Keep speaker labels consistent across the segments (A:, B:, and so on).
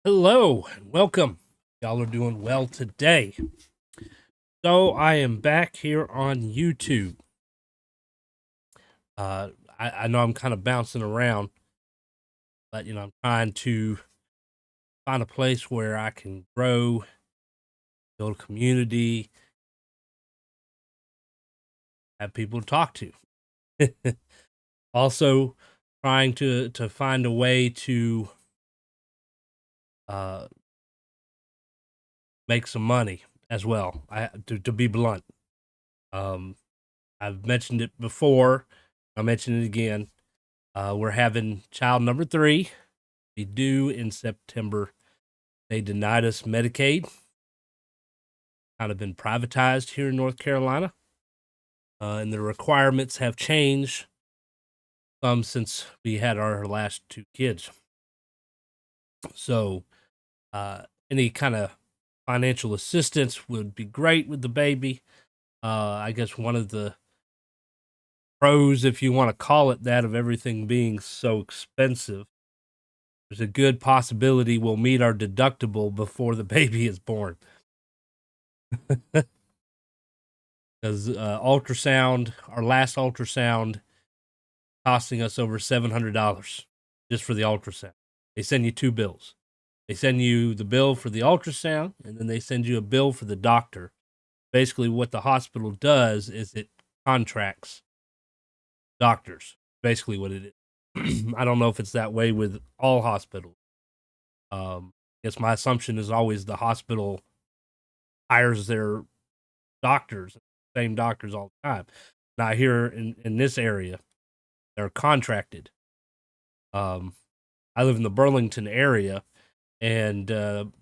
A: Hello and welcome. Y'all are doing well today. So I am back here on YouTube. I know I'm kind of bouncing around, but I'm trying to find a place where I can grow, build a community, have people to talk to. Also, trying to find a way to uh, make some money as well. To be blunt, um, I've mentioned it before. I'll mention it again. We're having child number 3 be due in September. They denied us Medicaid, kind of been privatized here in North Carolina, and the requirements have changed some since we had our last 2 kids. So, any kind of financial assistance would be great with the baby. I guess one of the pros, if you want to call it that, of everything being so expensive, there's a good possibility we'll meet our deductible before the baby is born. Because our last ultrasound, costing us over $700 just for the ultrasound. They send you 2 bills. They send you the bill for the ultrasound, and then they send you a bill for the doctor. Basically, what the hospital does is it contracts doctors. Basically, what it is. I don't know if it's that way with all hospitals. I guess my assumption is always the hospital hires their doctors, same doctors all the time. Not here in this area. They're contracted. I live in the Burlington area, and the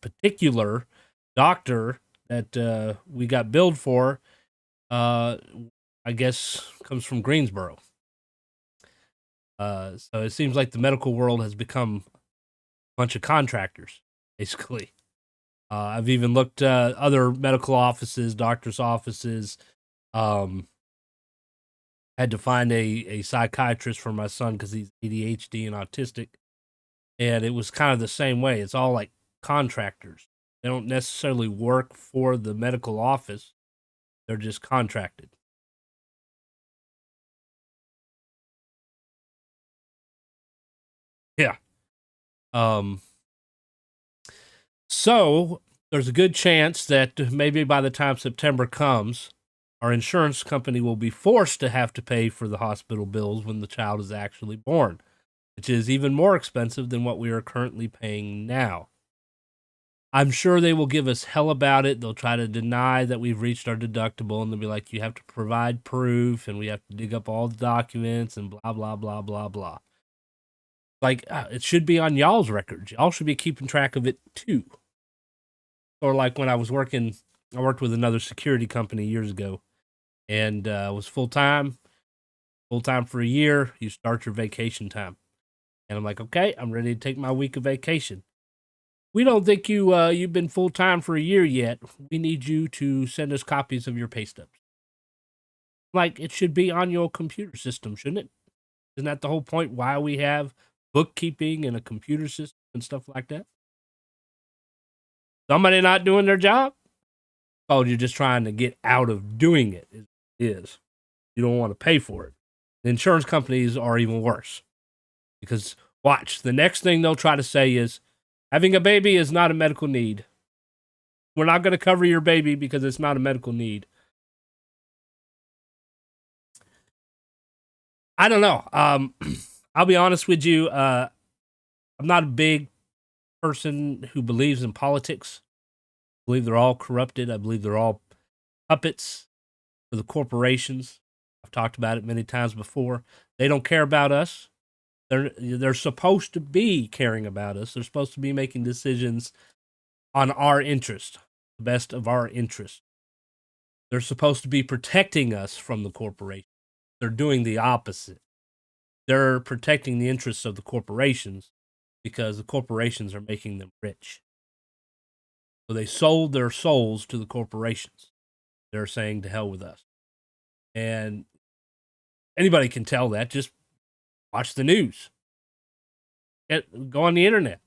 A: particular doctor that we got billed for, I guess, comes from Greensboro. So it seems like the medical world has become a bunch of contractors, basically. I've even looked at other medical offices, doctors' offices. Had to find a psychiatrist for my son because he's ADHD and autistic. And it was kind of the same way. It's all like contractors. They don't necessarily work for the medical office. They're just contracted. Yeah. Um, so there's a good chance that maybe by the time September comes, our insurance company will be forced to have to pay for the hospital bills when the child is actually born, which is even more expensive than what we are currently paying now. I'm sure they will give us hell about it. They'll try to deny that we've reached our deductible, and they'll be like, you have to provide proof, and we have to dig up all the documents, and blah, blah, blah, blah, blah. Like, it should be on y'all's records. Y'all should be keeping track of it too. Or like when I worked with another security company years ago, and was full time for a year. You start your vacation time. And I'm like, okay, I'm ready to take my week of vacation. We don't think you've been full time for a year yet. We need you to send us copies of your pay stubs. Like, it should be on your computer system, shouldn't it? Isn't that the whole point why we have bookkeeping and a computer system and stuff like that? Somebody not doing their job? Oh, you're just trying to get out of doing it. It is. You don't want to pay for it. The insurance companies are even worse because watch, the next thing they'll try to say is having a baby is not a medical need. We're not going to cover your baby because it's not a medical need. I don't know. I'll be honest with you. I'm not a big person who believes in politics. I believe they're all corrupted. I believe they're all puppets for the corporations. I've talked about it many times before. They don't care about us. They're supposed to be caring about us. They're supposed to be making decisions on our interest, the best of our interest. They're supposed to be protecting us from the corporation. They're doing the opposite. They're protecting the interests of the corporations because the corporations are making them rich. So they sold their souls to the corporations. They're saying to hell with us. And anybody can tell that. Just watch the news. Go on the internet.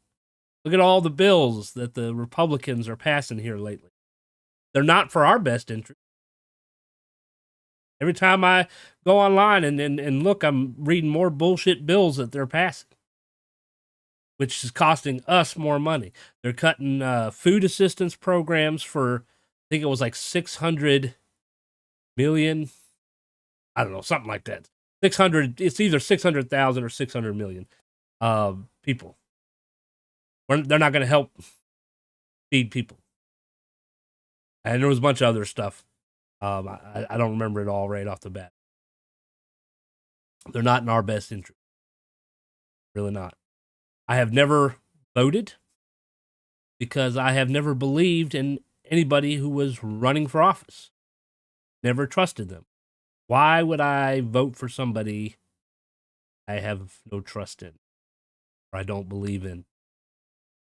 A: Look at all the bills that the Republicans are passing here lately. They're not for our best interest. Every time I go online and look, I'm reading more bullshit bills that they're passing, which is costing us more money. They're cutting food assistance programs for, I think it was like 600 million. I don't know, something like that. 600. It's either 600,000 or 600 million people. They're not going to help feed people. And there was a bunch of other stuff. I don't remember it all right off the bat. They're not in our best interest. Really not. I have never voted because I have never believed in anybody who was running for office. Never trusted them. Why would I vote for somebody I have no trust in or I don't believe in?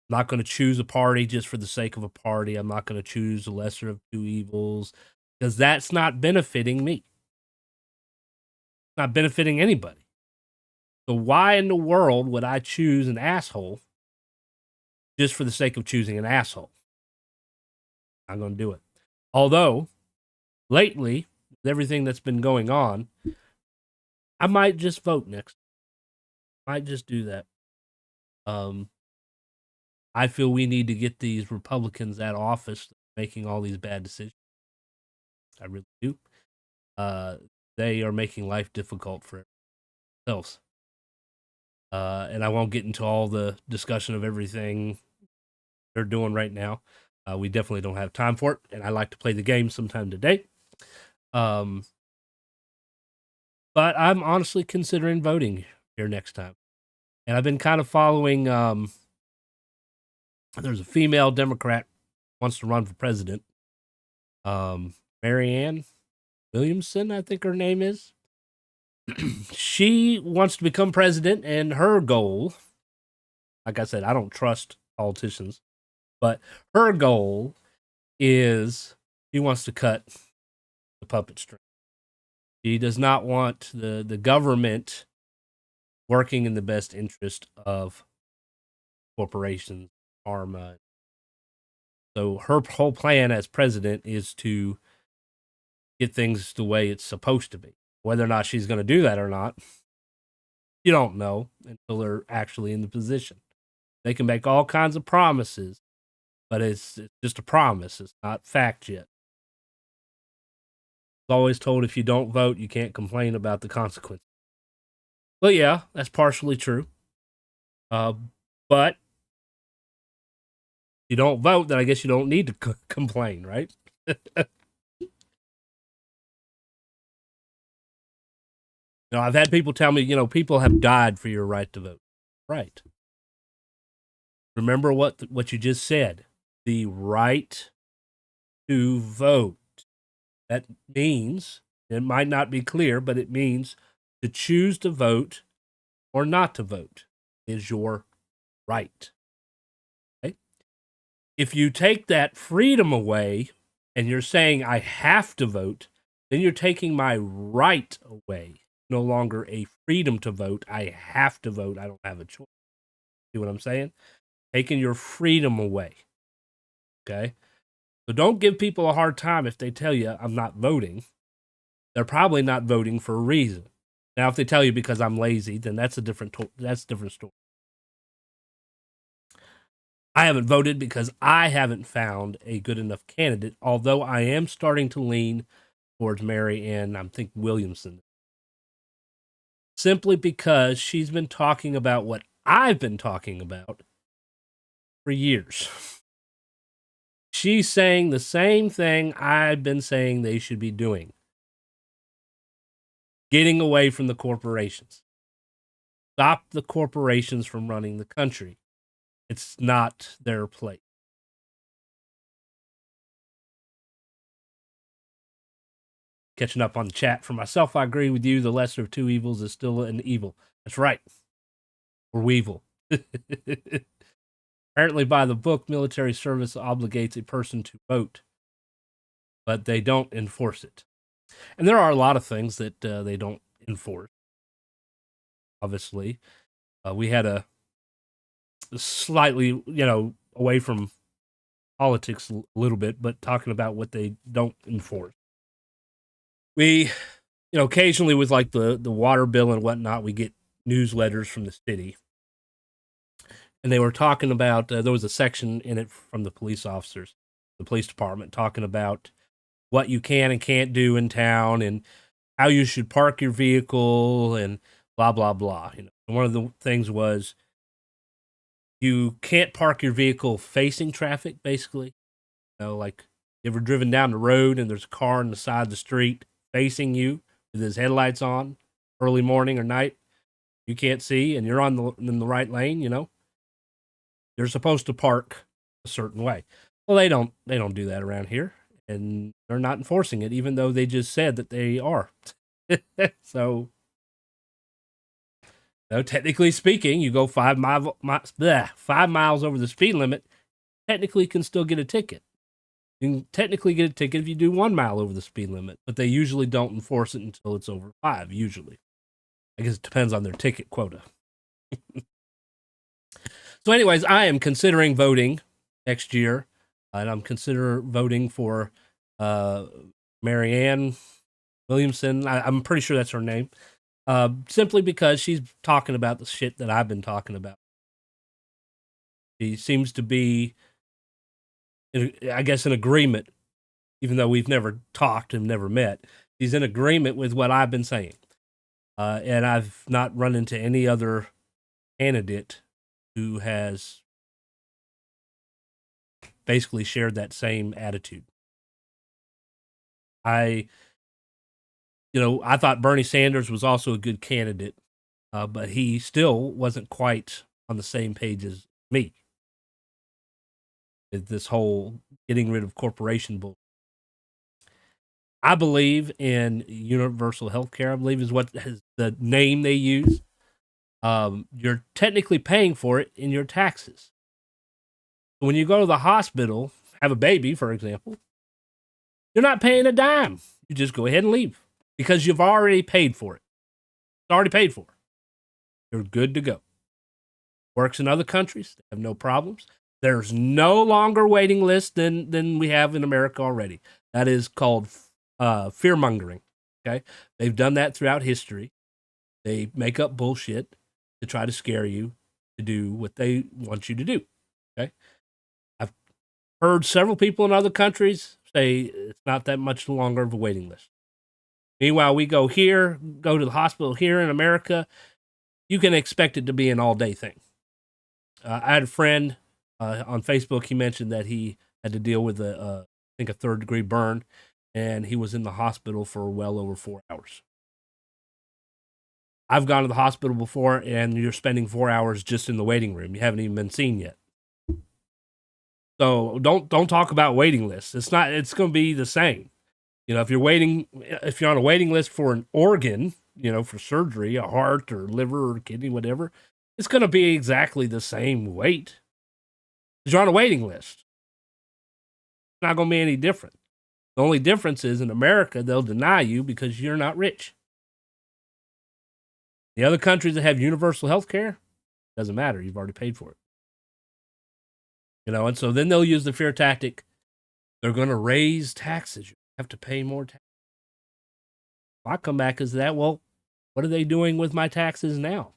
A: I'm not going to choose a party just for the sake of a party. I'm not going to choose the lesser of two evils because that's not benefiting me. Not benefiting anybody. So why in the world would I choose an asshole just for the sake of choosing an asshole? I'm going to do it. Although, lately, with everything that's been going on, I might just vote next. Might just do that. I feel we need to get these Republicans out of office making all these bad decisions. I really do. They are making life difficult for themselves. And I won't get into all the discussion of everything they're doing right now. We definitely don't have time for it, and I like to play the game sometime today. But I'm honestly considering voting here next time. And I've been kind of following, there's a female Democrat wants to run for president. Marianne Williamson, I think her name is. She wants to become president, and her goal, like I said, I don't trust politicians, but her goal is she wants to cut the puppet string. She does not want the government working in the best interest of corporations, pharma. So her whole plan as president is to get things the way it's supposed to be. Whether or not she's going to do that or not, you don't know until they're actually in the position. They can make all kinds of promises, but it's just a promise. It's not fact yet. It's always told if you don't vote, you can't complain about the consequences. But yeah, that's partially true. But you don't vote, then I guess you don't need to complain, right? I've had people tell me, people have died for your right to vote. Right. Remember what you just said. The right to vote. That means, it might not be clear, but it means to choose to vote or not to vote is your right. Okay? If you take that freedom away and you're saying I have to vote, then you're taking my right away. No longer a freedom to vote. I have to vote. I don't have a choice. See what I'm saying? Taking your freedom away. Okay? So don't give people a hard time if they tell you I'm not voting. They're probably not voting for a reason. Now, if they tell you because I'm lazy, then that's a different story. I haven't voted because I haven't found a good enough candidate, although I am starting to lean towards Mary Ann, I'm thinking Williamson. Simply because she's been talking about what I've been talking about for years. She's saying the same thing I've been saying they should be doing. Getting away from the corporations. Stop the corporations from running the country. It's not their place. Catching up on the chat. For myself, I agree with you. The lesser of two evils is still an evil. That's right. Or weevil. Apparently, by the book, military service obligates a person to vote, but they don't enforce it. And there are a lot of things that they don't enforce. Obviously, we had a slightly, away from politics a little bit, but talking about what they don't enforce. We, occasionally with like the water bill and whatnot, we get newsletters from the city, and they were talking about there was a section in it from the police officers, the police department, talking about what you can and can't do in town and how you should park your vehicle and blah blah blah. And one of the things was you can't park your vehicle facing traffic, basically. Like, you ever driven down the road and there's a car on the side of the street facing you with his headlights on early morning or night? You can't see and you're in the right lane, You're supposed to park a certain way. Well, they don't do that around here, and they're not enforcing it, even though they just said that they are. So, technically speaking, you go 5 miles over the speed limit, technically can still get a ticket. You can technically get a ticket if you do 1 mile over the speed limit, but they usually don't enforce it until it's over 5, usually. I guess it depends on their ticket quota. So anyways, I am considering voting next year, and I'm considering voting for Marianne Williamson. I'm pretty sure that's her name, simply because she's talking about the shit that I've been talking about. She seems to be, I guess, in agreement, even though we've never talked and never met. She's in agreement with what I've been saying. And I've not run into any other candidate who has basically shared that same attitude. I thought Bernie Sanders was also a good candidate, but he still wasn't quite on the same page as me. This whole getting rid of corporation bull. I believe in universal health care. I believe is the name they use. You're technically paying for it in your taxes. When you go to the hospital, have a baby, for example, you're not paying a dime. You just go ahead and leave because you've already paid for it. It's already paid for. You're good to go. Works in other countries. They have no problems. There's no longer waiting list than we have in America already. That is called fear mongering. Okay, they've done that throughout history. They make up bullshit to try to scare you to do what they want you to do. Okay, I've heard several people in other countries say it's not that much longer of a waiting list. Meanwhile, we go to the hospital here in America. You can expect it to be an all-day thing. I had a friend on Facebook. He mentioned that he had to deal with I think a 3rd-degree burn, and he was in the hospital for well over 4 hours. I've gone to the hospital before, and you're spending 4 hours just in the waiting room. You haven't even been seen yet. So don't talk about waiting lists. It's going to be the same. If you're on a waiting list for an organ, for surgery, a heart or liver or kidney, whatever, it's going to be exactly the same wait. Because you're on a waiting list. It's not going to be any different. The only difference is in America, they'll deny you because you're not rich. The other countries that have universal health care, doesn't matter. You've already paid for it. And so then they'll use the fear tactic. They're going to raise taxes. You have to pay more taxes. I come back as that. Well, what are they doing with my taxes now?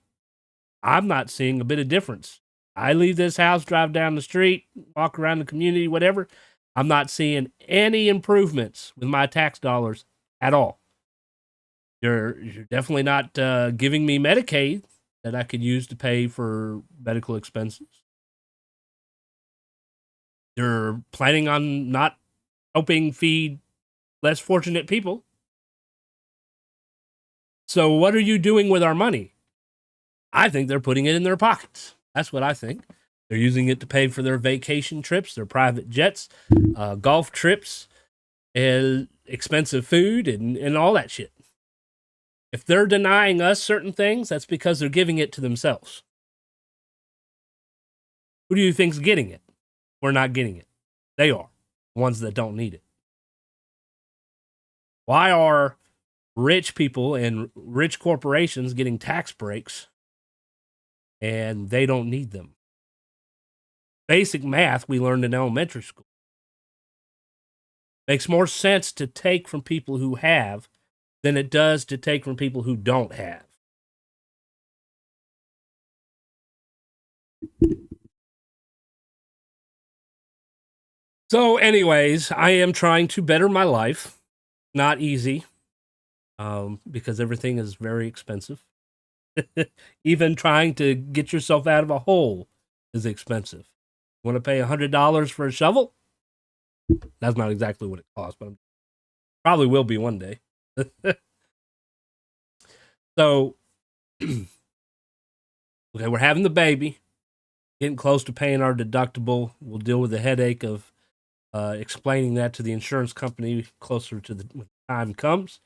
A: I'm not seeing a bit of difference. I leave this house, drive down the street, walk around the community, whatever. I'm not seeing any improvements with my tax dollars at all. You're definitely not giving me Medicaid that I could use to pay for medical expenses. You're planning on not helping feed less fortunate people. So what are you doing with our money? I think they're putting it in their pockets. That's what I think. They're using it to pay for their vacation trips, their private jets, golf trips, and expensive food and all that shit. If they're denying us certain things, that's because they're giving it to themselves. Who do you think's getting it? We're not getting it. They are. The ones that don't need it. Why are rich people and rich corporations getting tax breaks and they don't need them? basic math we learned in elementary school. Makes more sense to take from people who have than it does to take from people who don't have. So, anyways, I am trying to better my life. Not easy, because everything is very expensive. Even trying to get yourself out of a hole is expensive. Want to pay $100 for a shovel? That's not exactly what it costs, but probably will be one day. So, okay, we're having the baby, getting close to paying our deductible. We'll deal with the headache of explaining that to the insurance company closer to when the time comes.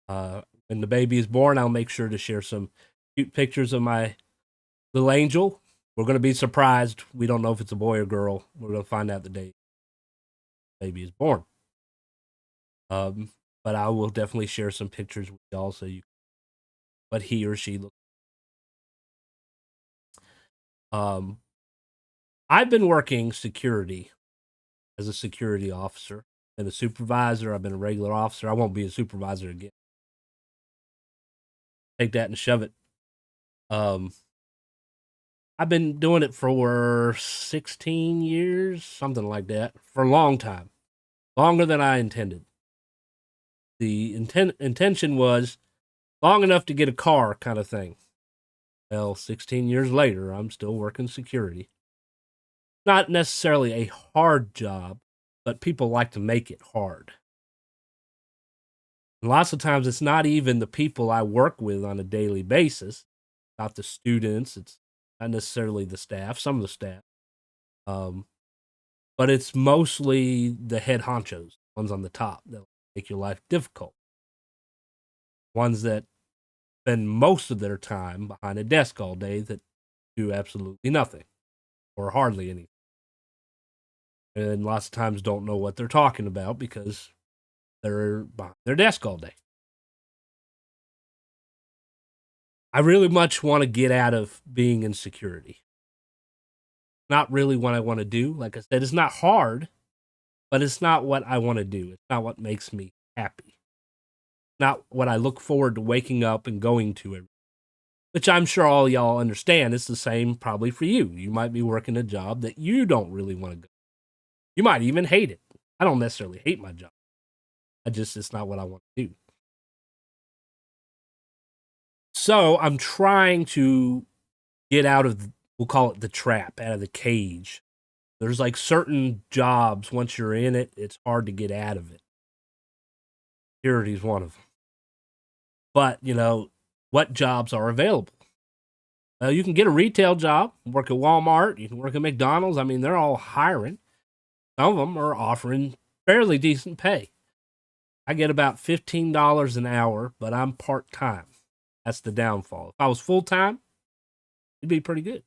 A: When the baby is born, I'll make sure to share some cute pictures of my little angel. We're going to be surprised. We don't know if it's a boy or girl. We're going to find out the day the baby is born. But I will definitely share some pictures with y'all so you what he or she looks. I've been working security as a security officer and a supervisor. I've been a regular officer. I won't be a supervisor again. Take that and shove it. I've been doing it for 16 years, something like that, for a long time, longer than I intended. The intention was long enough to get a car, kind of thing. Well, 16 years later, I'm still working security. Not necessarily a hard job, but people like to make it hard. And lots of times, it's not even the people I work with on a daily basis, not the students. It's not necessarily the staff, some of the staff. But it's mostly the head honchos, ones on the top that make your life difficult. Ones that spend most of their time behind a desk all day that do absolutely nothing or hardly anything. And lots of times don't know what they're talking about because they're behind their desk all day. I really much want to get out of being in security. Not really what I want to do. Like I said, it's not hard, but it's not what I want to do. It's not what makes me happy. Not what I look forward to waking up and going to every, which I'm sure all y'all understand. It's the same probably for you. You might be working a job that you don't really want to go. You might even hate it. I don't necessarily hate my job. It's not what I want to do. So I'm trying to get out of, we'll call it the trap, out of the cage. There's like certain jobs, once you're in it, it's hard to get out of it. Security is one of them. But, what jobs are available? You can get a retail job, work at Walmart, you can work at McDonald's. I mean, they're all hiring. Some of them are offering fairly decent pay. I get about $15 an hour, but I'm part time. That's the downfall. If I was full time, it'd be pretty good.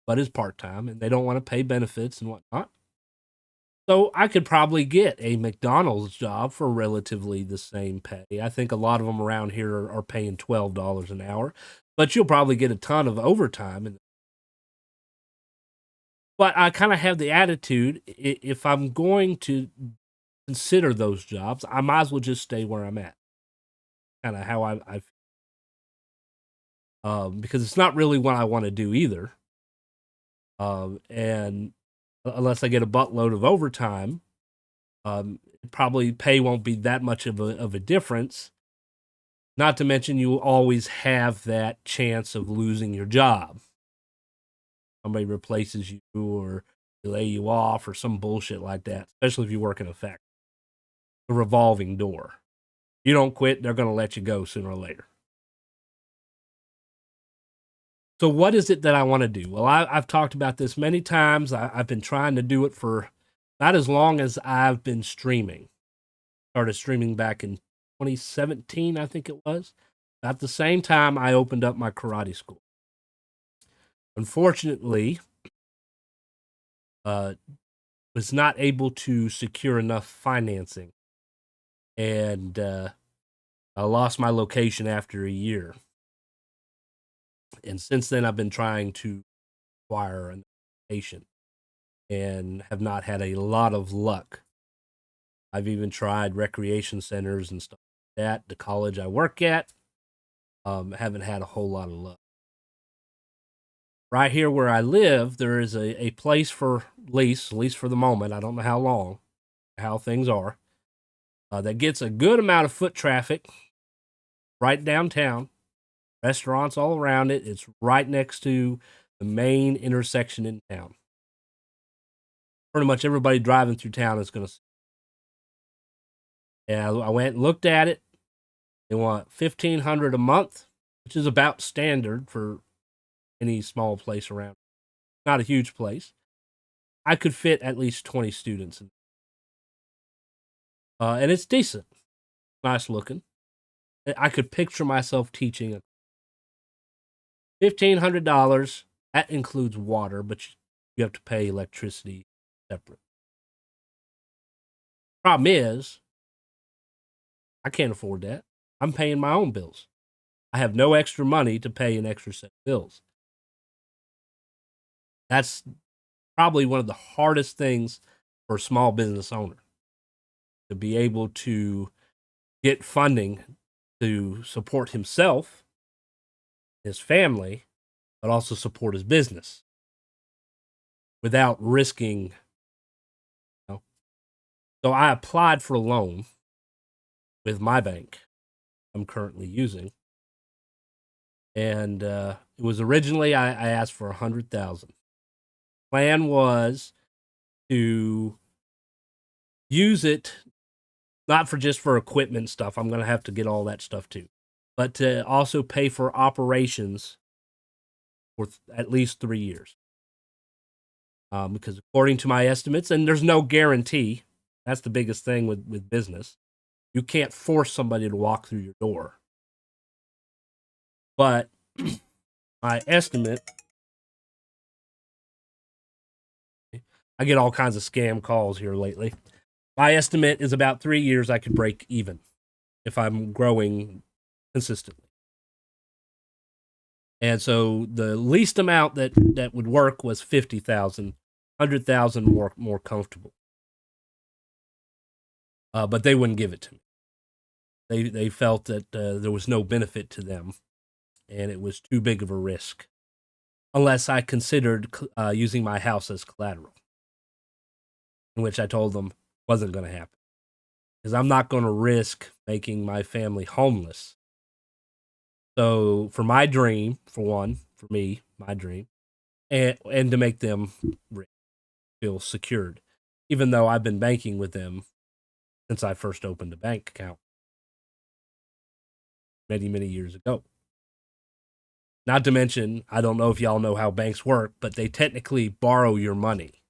A: But it's part time, and they don't want to pay benefits and whatnot. So I could probably get a McDonald's job for relatively the same pay. I think a lot of them around here are paying $12 an hour, but you'll probably get a ton of overtime. But I kind of have the attitude, if I'm going to consider those jobs, I might as well just stay where I'm at. Kind of how I because it's not really what I want to do either. And unless I get a buttload of overtime, probably pay won't be that much of a difference. Not to mention, you always have that chance of losing your job. Somebody replaces you or they lay you off or some bullshit like that, especially if you work in a factory. A revolving door. You don't quit, they're going to let you go sooner or later. So, what is it that I want to do? Well, I've talked about this many times. I've been trying to do it for not as long as I've been streaming. Started streaming back in 2017, I think it was. At the same time, I opened up my karate school. Unfortunately, was not able to secure enough financing, and I lost my location after a year. And since then, I've been trying to acquire a location. and have not had a lot of luck. I've even tried recreation centers and stuff like that. The college I work at, haven't had a whole lot of luck. Right here where I live, there is a place for lease, at least for the moment. I don't know how long, how things are, that gets a good amount of foot traffic right downtown, restaurants all around it. It's right next to the main intersection in town. Pretty much everybody driving through town is going to. Yeah, I went and looked at it. They want $1,500 a month, which is about standard for any small place around. Not a huge place. I could fit at least 20 students in. And it's decent, nice looking. I could picture myself teaching. $1,500. That includes water, but you have to pay electricity separate. Problem is, I can't afford that. I'm paying my own bills. I have no extra money to pay an extra set of bills. That's probably one of the hardest things for a small business owner, to be able to get funding to support himself, his family, but also support his business without risking. So I applied for a loan with my bank I'm currently using. And it was originally, I asked for $100,000. Plan was to use it not for just for equipment stuff. I'm going to have to get all that stuff too, but to also pay for operations for at least 3 years. Because according to my estimates, and there's no guarantee, that's the biggest thing with business. You can't force somebody to walk through your door. But my estimate, I get all kinds of scam calls here lately. My estimate is about 3 years I could break even if I'm growing consistently. And so the least amount that would work was 50,000, 100,000 more comfortable. But they wouldn't give it to me. They felt that there was no benefit to them, and it was too big of a risk, unless I considered using my house as collateral, in which I told them wasn't going to happen, because I'm not going to risk making my family homeless. So for my dream, for one, for me, my dream, and to make them feel secured, even though I've been banking with them since I first opened a bank account many, many years ago. Not to mention, I don't know if y'all know how banks work, but they technically borrow your money.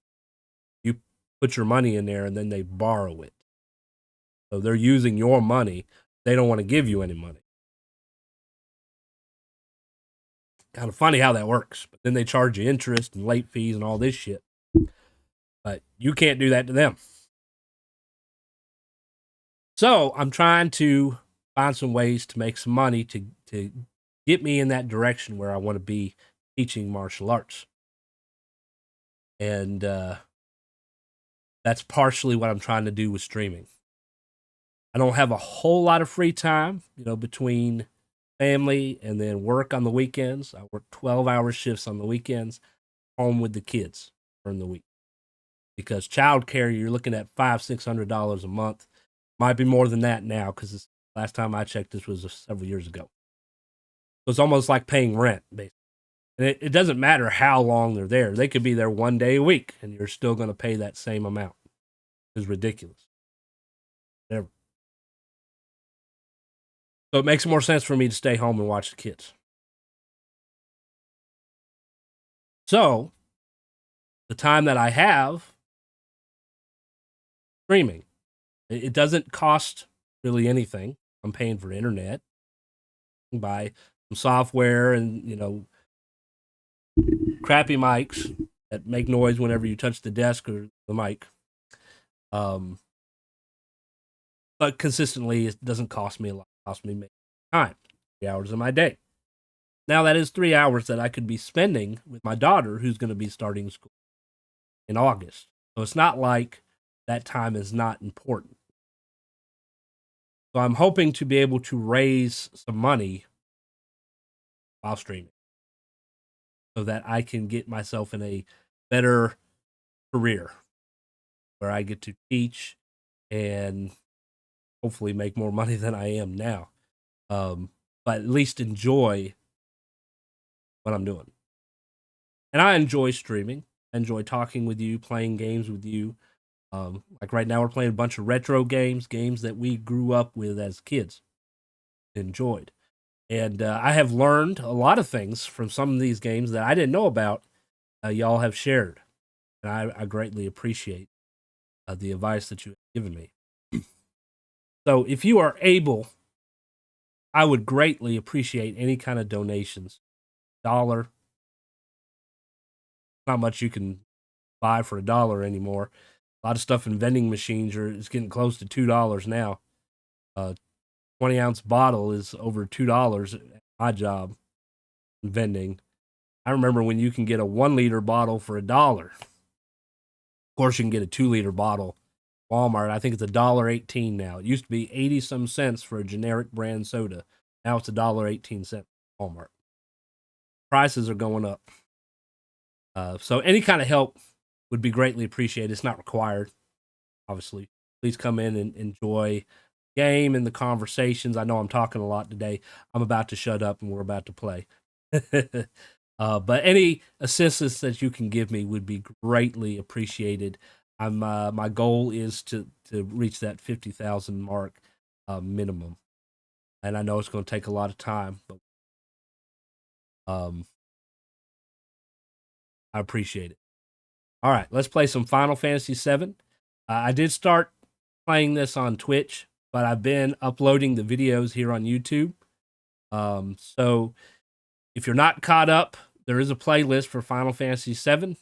A: You put your money in there and then they borrow it. So they're using your money. They don't want to give you any money. Kind of funny how that works. But then they charge you interest and late fees and all this shit. But you can't do that to them. So I'm trying to find some ways to make some money to get me in that direction where I want to be teaching martial arts. And that's partially what I'm trying to do with streaming. I don't have a whole lot of free time, between family and then work on the weekends. I work 12-hour shifts on the weekends, home with the kids during the week. Because childcare, you're looking at $500-$600 a month. Might be more than that now, because last time I checked, this was several years ago. So it's almost like paying rent, basically. And it doesn't matter how long they're there. They could be there 1 day a week, and you're still going to pay that same amount. It's ridiculous. Never. So it makes more sense for me to stay home and watch the kids. So the time that I have streaming, it doesn't cost really anything. I'm paying for internet, buy some software, and crappy mics that make noise whenever you touch the desk or the mic. But consistently, it doesn't cost me a lot. It costs me time, 3 hours of my day. Now, that is 3 hours that I could be spending with my daughter, who's going to be starting school. in August. So it's not like that time is not important. So I'm hoping to be able to raise some money while streaming so that I can get myself in a better career where I get to teach and hopefully make more money than I am now. But at least enjoy what I'm doing. And I enjoy streaming. I enjoy talking with you, playing games with you. Like right now, we're playing a bunch of retro games that we grew up with as kids, enjoyed. And I have learned a lot of things from some of these games that I didn't know about. Y'all have shared. And I greatly appreciate the advice that you have given me. So if you are able, I would greatly appreciate any kind of donations. $1. Not much you can buy for $1 anymore. A lot of stuff in vending machines is getting close to $2 now. 20-ounce bottle is over $2 at my job in vending. I remember when you can get a 1-liter bottle for $1. Of course, you can get a 2-liter bottle. Walmart, I think it's $1.18 now. It used to be 80-some cents for a generic brand soda. Now it's $1.18 at Walmart. Prices are going up. So any kind of help would be greatly appreciated. It's not required, obviously. Please come in and enjoy the game and the conversations. I know I'm talking a lot today. I'm about to shut up and we're about to play. But any assistance that you can give me would be greatly appreciated. My goal is to reach that 50,000 mark minimum, and I know it's going to take a lot of time, but I appreciate it. All right, let's play some Final Fantasy VII. I did start playing this on Twitch, but I've been uploading the videos here on YouTube. So if you're not caught up, there is a playlist for Final Fantasy VII.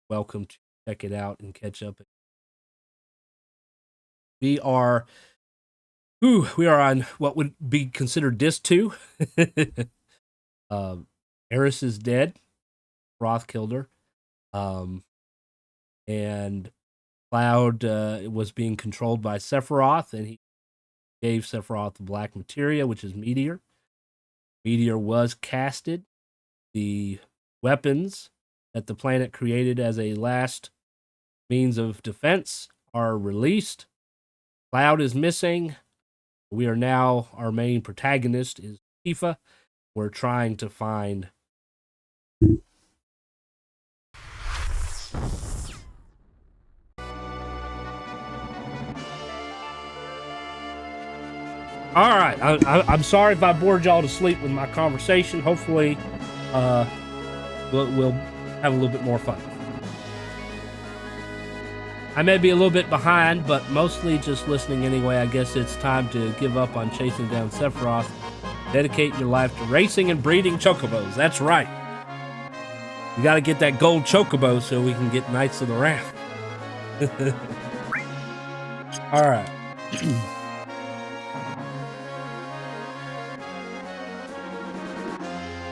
A: Welcome to check it out and catch up. We are on what would be considered disc 2. Eris is dead. Roth killed her. And Cloud was being controlled by Sephiroth, and he gave Sephiroth the black materia, which is Meteor. Meteor was casted. The weapons that the planet created as a last means of defense are released. Cloud is missing. We are now, our main protagonist is Tifa. We're trying to find All right, I'm sorry if I bored y'all to sleep with my conversation. Hopefully, we'll have a little bit more fun. I may be a little bit behind, but mostly just listening anyway. I guess it's time to give up on chasing down Sephiroth. Dedicate your life to racing and breeding chocobos. That's right. You got to get that gold chocobo so we can get Knights of the Raft. All right.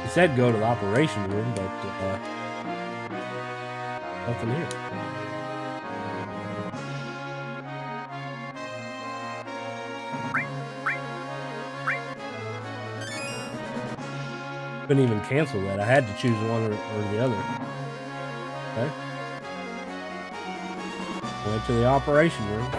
A: He said go to the operation room, but nothing here. Couldn't even cancel that. I had to choose one or the other. Okay. Went to the operation room.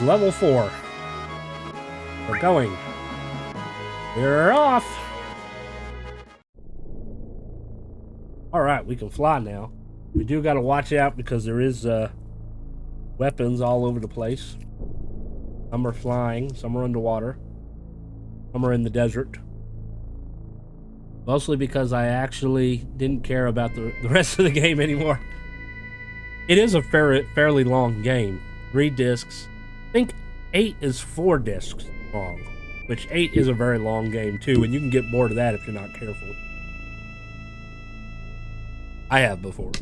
A: Level 4. We're going. We're off. All right, we can fly now. We do got to watch out because there is weapons all over the place. Some are flying, some are underwater, some are in the desert. Mostly because I actually didn't care about the rest of the game anymore. It is a fairly long game. 3 discs. I think 8 is 4 discs long, which 8 is a very long game too, and you can get bored of that if you're not careful. I have before.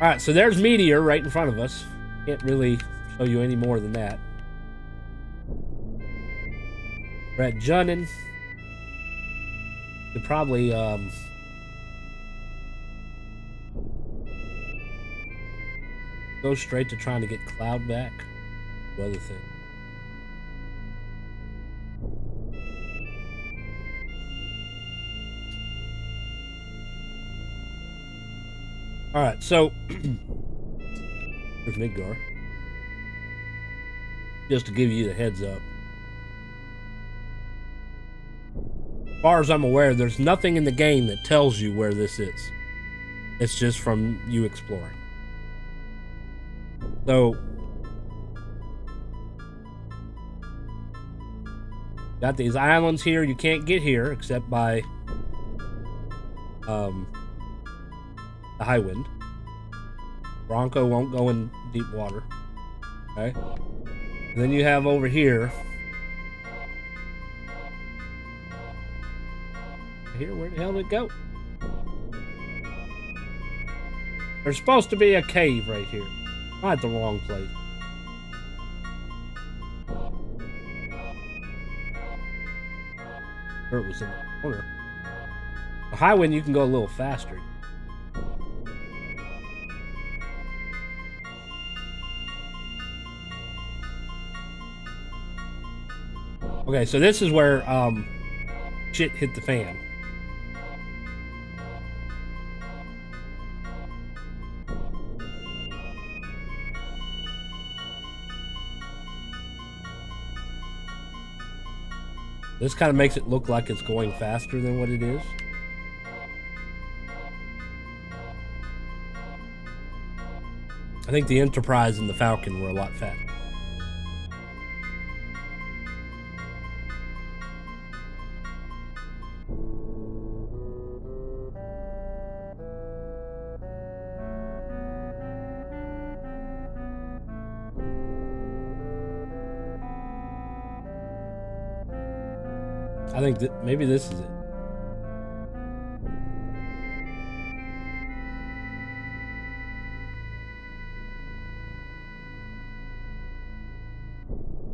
A: All right, so there's Meteor right in front of us. Can't really show you any more than that. We're at Junin. Could probably go straight to trying to get Cloud back. Other thing. All right, so there's Midgar. Just to give you the heads up. As far as I'm aware, there's nothing in the game that tells you where this is. It's just from you exploring. So, got these islands here. You can't get here except by the high wind. Bronco won't go in deep water. Okay. And then you have over here. Here, where the hell did it go? There's supposed to be a cave right here. I'm at the wrong place. Sure, it was in the corner. The high wind, you can go a little faster. Okay, so this is where shit hit the fan. This kind of makes it look like it's going faster than what it is. I think the Enterprise and the Falcon were a lot faster. I think that maybe this is it.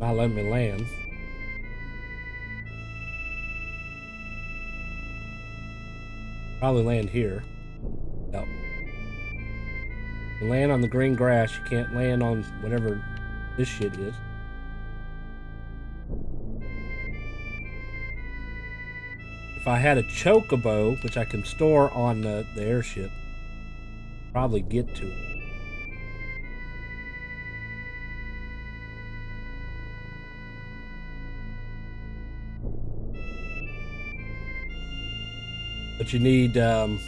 A: Not letting me land. Probably land here. No. You land on the green grass. You can't land on whatever this shit is. If I had a chocobo, which I can store on the airship, probably get to it. But you need, you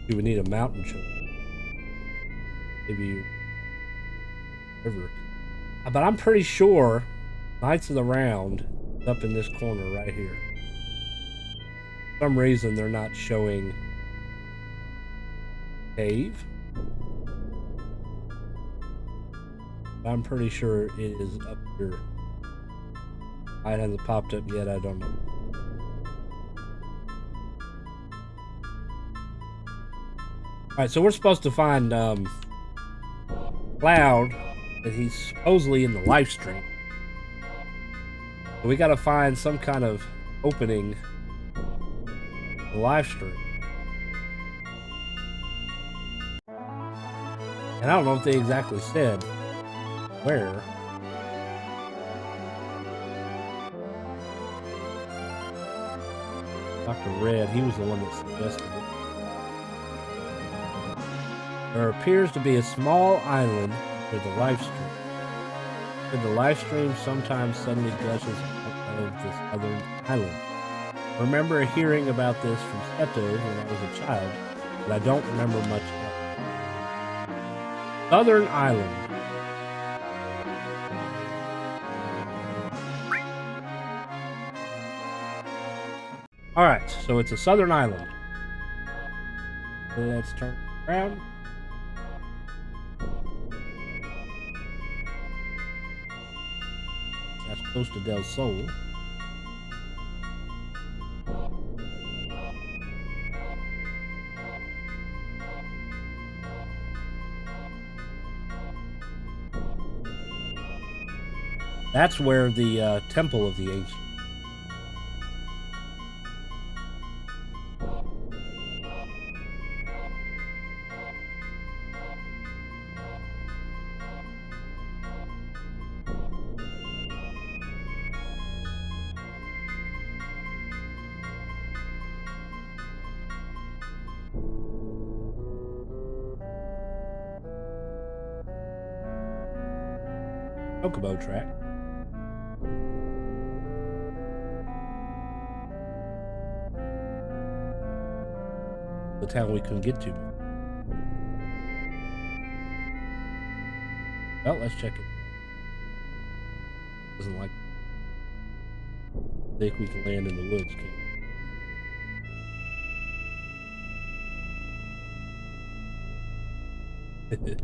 A: would need a mountain chocobo. Maybe you, river. But I'm pretty sure Knights of the Round up in this corner right here. For some reason they're not showing cave. I'm pretty sure it is up here. It hasn't popped up yet, I don't know. Alright, so we're supposed to find Cloud, that he's supposedly in the live stream. We gotta find some kind of opening in the live stream. And I don't know if they exactly said where. Dr. Red, he was the one that suggested it. There appears to be a small island for the live stream. The live stream sometimes suddenly gushes out of this other island. I remember hearing about this from Seto when I was a child, but I don't remember much else. Southern Island. Alright, so it's a southern island. So let's turn around. That's Costa del Sol. That's where the temple of the ancient. Chocobo track. The town we couldn't get to. Well, let's check it. Doesn't like. I think we can land in the woods, can't we?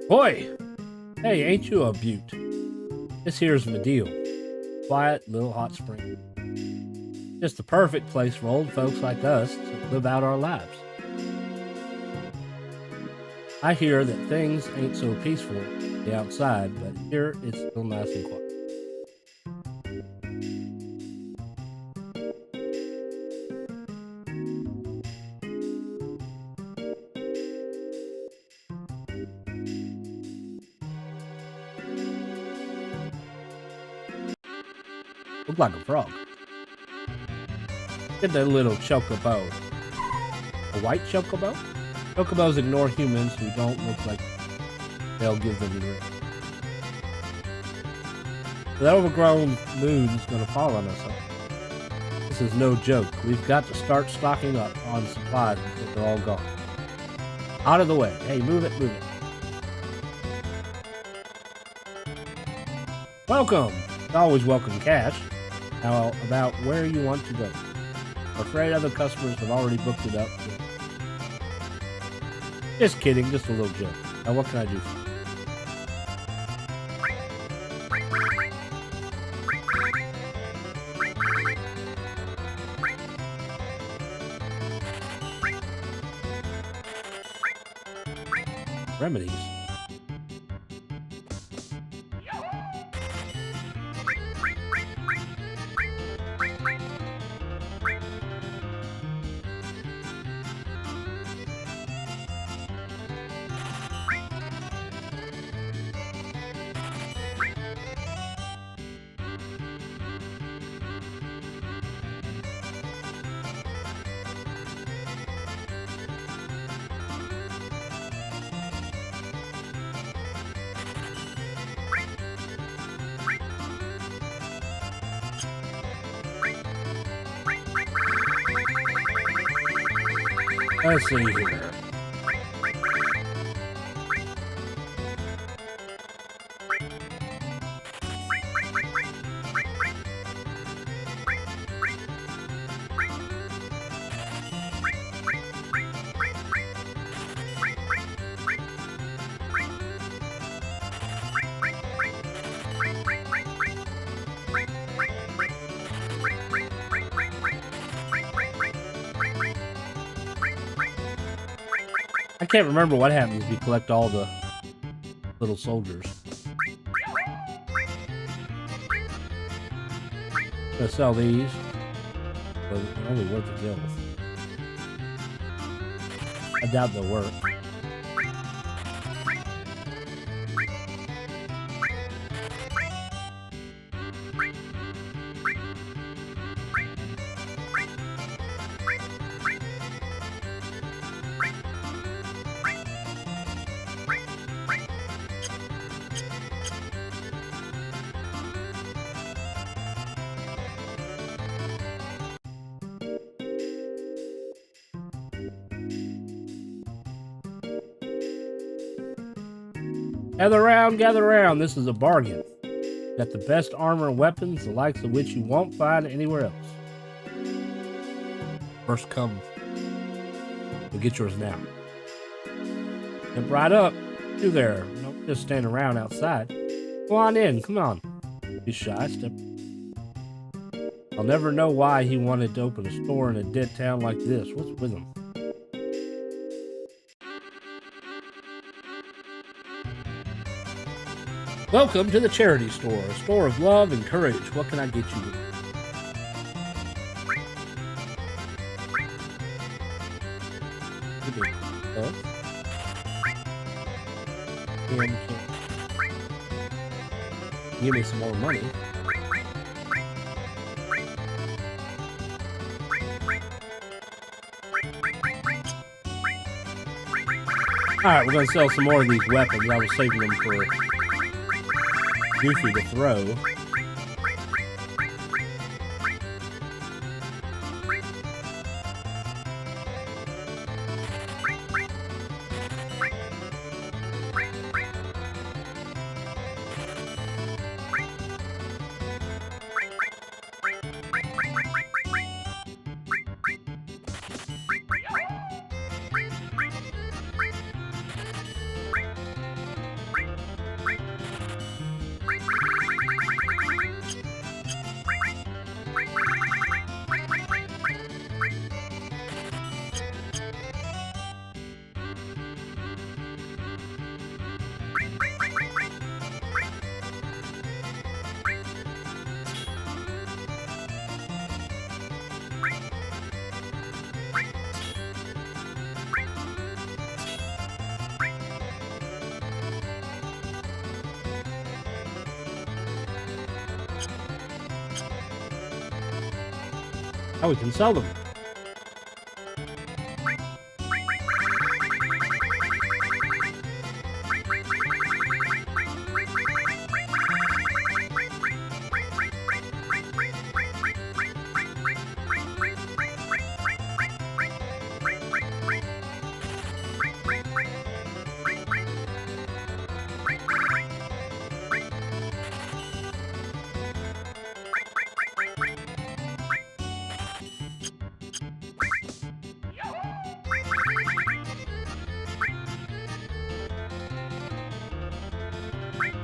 A: Boy! Hey, ain't you a beaut? This here's Medeal. Quiet little hot spring. Just the perfect place for old folks like us to live out our lives. I hear that things ain't so peaceful on the outside, but here it's still nice and quiet. Look like a frog. Get that little chocobo. A white chocobo? Chocobos ignore humans who don't look like they'll give them the ring. The overgrown moon's gonna fall on us. This is no joke. We've got to start stocking up on supplies before they're all gone. Out of the way. Hey, move it, move it. Welcome. Always welcome cash. Now, about where you want to go. I'm afraid other customers have already booked it up. Just kidding, just a little joke. Now, what can I do for you? Remedies. Let's see here. I can't remember what happens if you collect all the little soldiers. I'm gonna sell these, but they're only worth a kill. I doubt they'll work. Gather round, this is a bargain. Got the best armor and weapons, the likes of which you won't find anywhere else. First come, you'll get yours now. Step right up, you there, don't just stand around outside. Go on in, come on. Be shy, step. I'll never know why he wanted to open a store in a dead town like this. What's with him? Welcome to the charity store, a store of love and courage. What can I get you? Give me some more money. Alright, we're gonna sell some more of these weapons. I was saving them for Goofy to throw. Oh, we can sell them.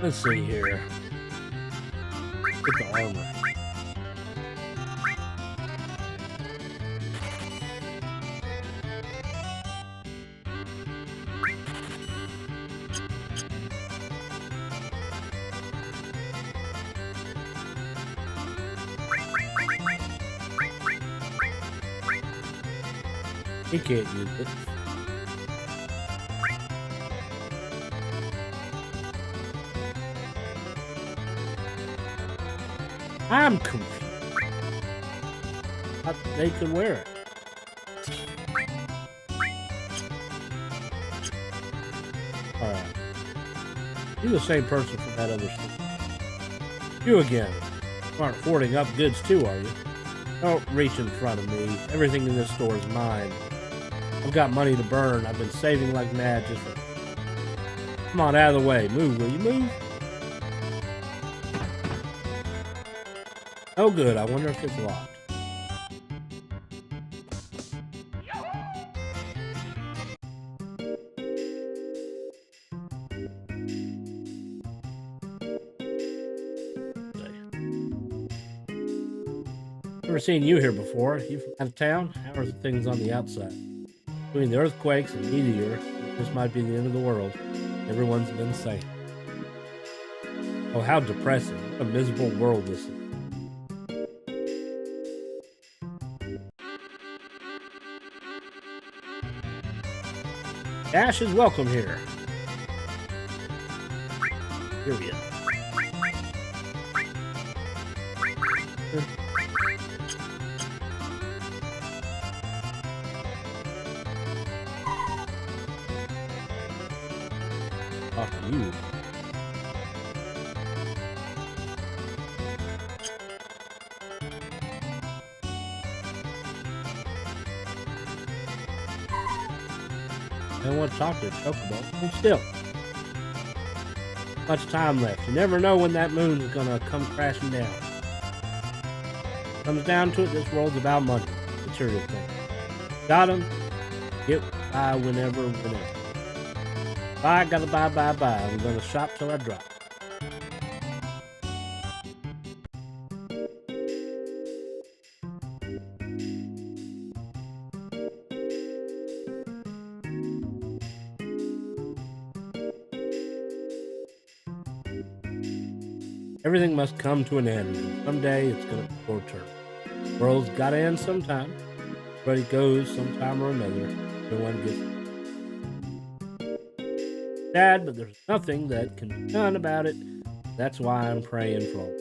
A: Let's see here. Get the armor. He can't use it. I'm confused. They could wear it. Alright. You're the same person from that other store. You again. You aren't hoarding up goods too, are you? Don't reach in front of me. Everything in this store is mine. I've got money to burn. I've been saving like mad just for... Come on, out of the way. Move, will you move? Oh good, I wonder if it's locked. Never seen you here before. You from out of town? How are things on the outside? Between the earthquakes and meteor, this might be the end of the world. Everyone's been saying. Oh, how depressing. What a miserable world this is. Cash is welcome here. Here we go. Talk to you. I don't want to talk to a chocobo. Hold still. Much time left. You never know when that moon is gonna come crashing down. Comes down to it, this world's about money. Material things. Got 'em. Get by whenever. Buy, gotta buy. I'm gonna shop till I drop. Everything must come to an end, and someday it's gonna be your turn. The world's gotta end sometime. Everybody goes sometime or another. Everyone gets sad, but there's nothing that can be done about it. That's why I'm praying for all.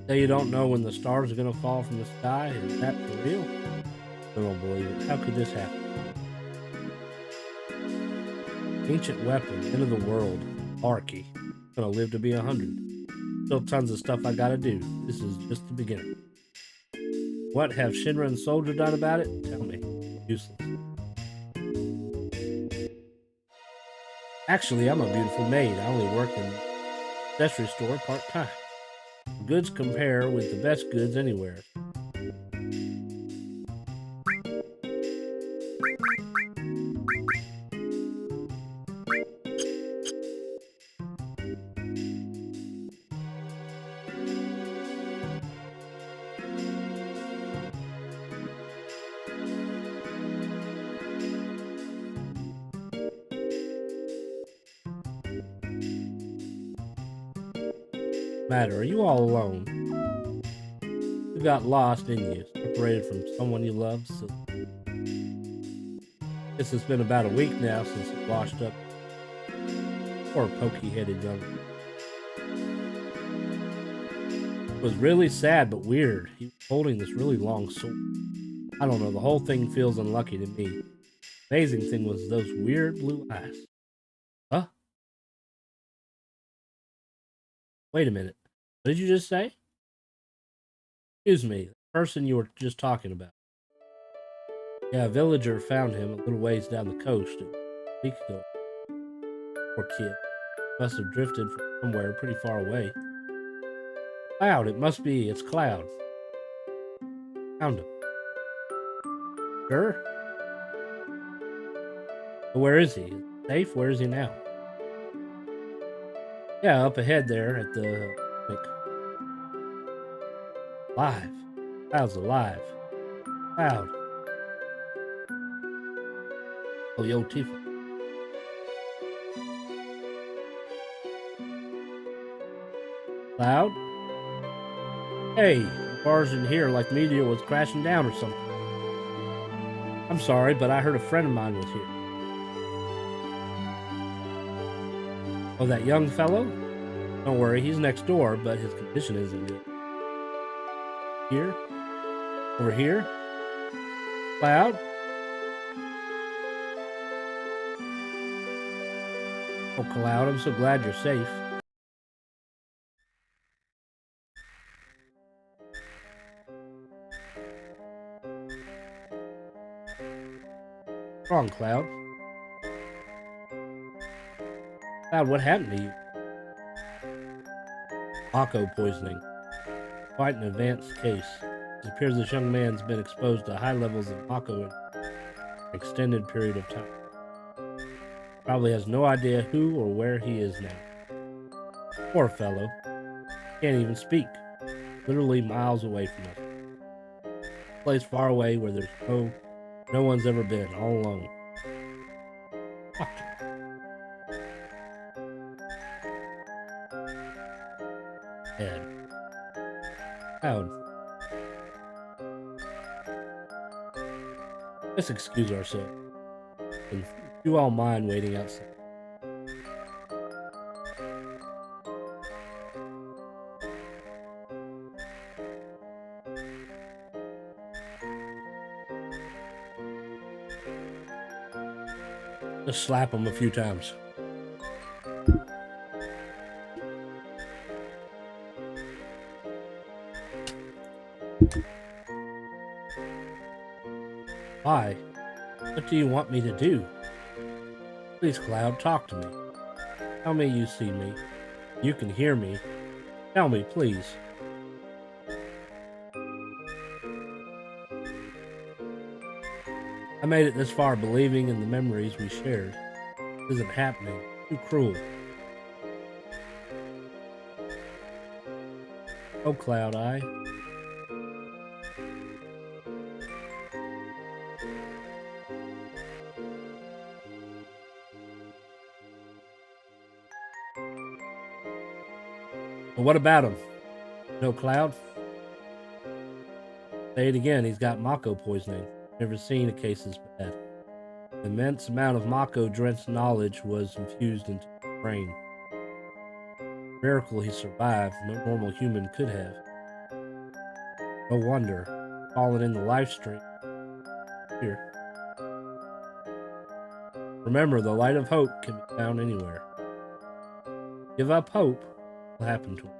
A: Say you don't know when the stars are gonna fall from the sky. Is that for real? I don't believe it. How could this happen? Ancient weapon, end of the world, Arky. Gonna live to be 100. Still tons of stuff I gotta do. This is just the beginning. What have Shinra and Soldier done about it? Tell me. Useless. Actually, I'm a beautiful maid. I only work in an accessory store part-time. Goods compare with the best goods anywhere. Matter, are you all alone? You got lost, didn't you? Separated from someone you loved? So guess it's been about a week now since you washed up. Poor pokey-headed young. It was really sad but weird. He was holding this really long sword. I don't know, the whole thing feels unlucky to me. Amazing thing was those weird blue eyes. Huh? Wait a minute. What did you just say? Excuse me, the person you were just talking about. Yeah, a villager found him a little ways down the coast a week ago. Poor kid. Must have drifted from somewhere pretty far away. Cloud, it must be. It's Cloud. Found him. Sure? But where is he? Is he safe? Where is he now? Yeah, up ahead there at the... Alive. Cloud's alive. Cloud. Oh, yo, Tifa. Cloud? Hey, the bars in here like meteor was crashing down or something. I'm sorry, but I heard a friend of mine was here. Oh, that young fellow? Don't worry, he's next door, but his condition isn't good. Here? Over here? Cloud? Oh, Cloud, I'm so glad you're safe. What's wrong, Cloud? Cloud, what happened to you? Mako poisoning. Quite an advanced case. It appears this young man's been exposed to high levels of Mako in an extended period of time. Probably has no idea who or where he is now. Poor fellow. Can't even speak. Literally miles away from us. A place far away where there's no one's ever been, all alone. Doctor. Head. Cloud. Let's excuse ourselves. And you all mind waiting outside. Just slap him a few times. Why? What do you want me to do? Please, Cloud, talk to me. Tell me you see me. You can hear me. Tell me, please. I made it this far believing in the memories we shared. This isn't happening. Too cruel. Oh, Cloud Eye. But what about him? No Cloud? Say it again, he's got Mako poisoning. Never seen a case as bad. An immense amount of Mako-drenched knowledge was infused into his brain. Miracle he survived, no normal human could have. No wonder, fallen in the life stream. Here. Remember, the light of hope can be found anywhere. Give up hope, what will happen to him?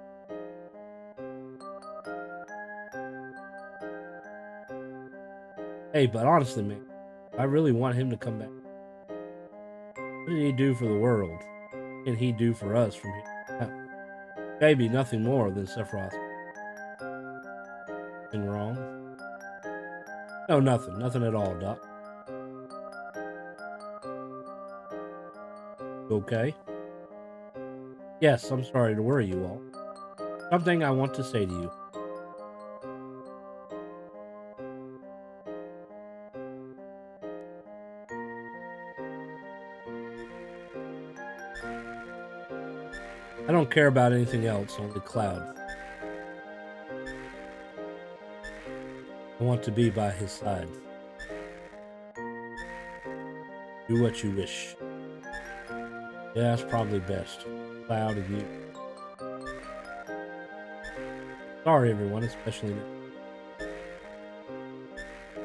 A: Hey, but honestly, man, I really want him to come back. What did he do for the world? What can he do for us from here out? Maybe nothing more than Sephiroth. Anything wrong? No, nothing. Nothing at all, Doc. You okay? Yes, I'm sorry to worry you all. Something I want to say to you. I don't care about anything else, only Cloud. I want to be by his side. Do what you wish. Yeah, that's probably best. Cloud and you. Sorry, everyone, especially me.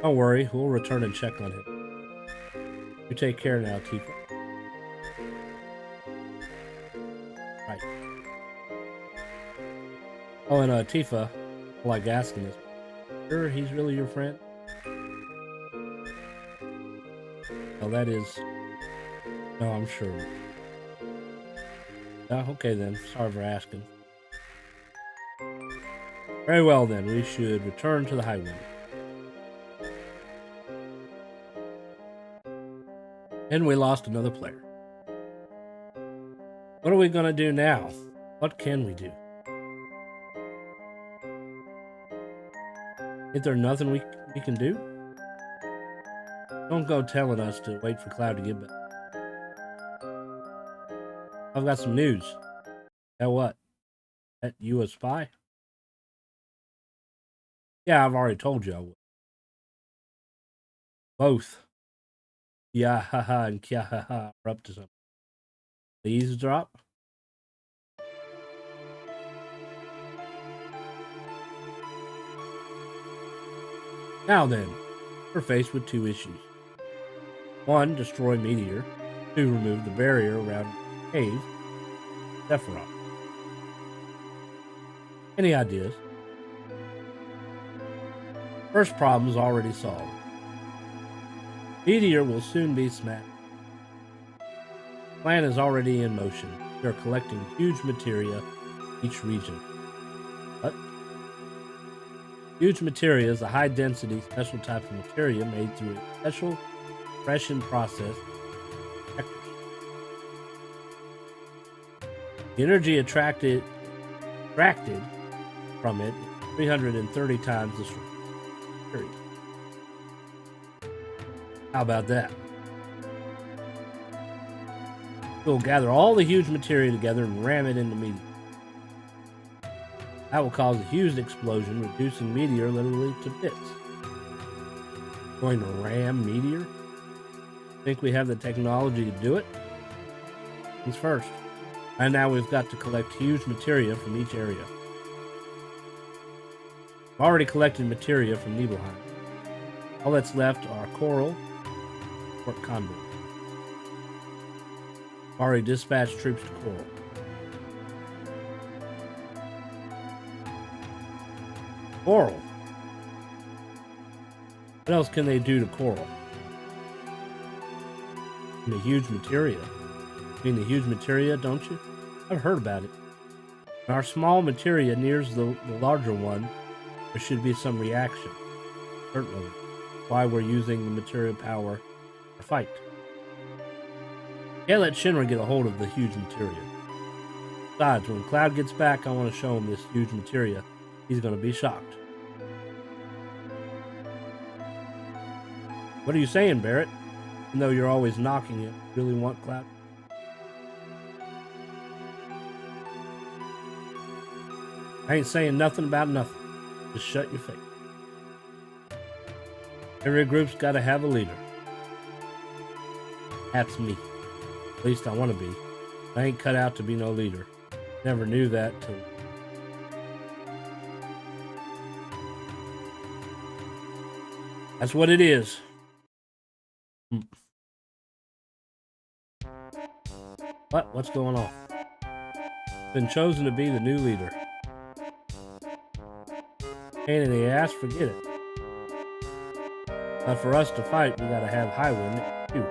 A: Don't worry, we'll return and check on him. You take care now, Tifa. Right. Oh, and Tifa, I like asking this. Sure he's really your friend? Oh, that is... No, I'm sure. Okay then, sorry for asking. Very well then, we should return to the Highway. And we lost another player. What are we gonna do now? What can we do? Is there nothing we can do? Don't go telling us to wait for Cloud to get back. I've got some news. That what? That you a spy? Yeah, I've already told you I would. Both. Yeah, haha, and kya haha are up to something. The eavesdrop? Now then, we're faced with two issues. One, destroy Meteor. Two, remove the barrier around cave Sephiroth. Any ideas? First problem is already solved. Meteor will soon be smashed. The plan is already in motion. We are collecting huge materia in each region. What? Huge materia is a high-density special type of materia made through a special compression process. The energy extracted from it is 330 times the strength of materia. How about that? We'll gather all the huge materia together and ram it into Meteor. That will cause a huge explosion, reducing Meteor literally to bits. Going to ram Meteor? Think we have the technology to do it? Things first. And now we've got to collect huge materia from each area. I've already collected materia from Nibelheim. All that's left are Coral and Fort Condor. I've already dispatched troops to Coral. Coral? What else can they do to Coral? And the huge materia. You mean the huge materia, don't you? I've heard about it. When our small materia nears the larger one, there should be some reaction. Certainly. Why we're using the materia power to fight. Can't let Shinra get a hold of the huge materia. Besides, when Cloud gets back, I want to show him this huge materia. He's going to be shocked. What are you saying, Barrett? Even though you're always knocking it, you really want Cloud? I ain't saying nothing about nothing. Just shut your face. Every group's got to have a leader. That's me. At least I want to be. I ain't cut out to be no leader. Never knew that till... That's what it is. What? What's going on? Been chosen to be the new leader. Pain in the ass, forget it. But for us to fight, we gotta have Highwind too.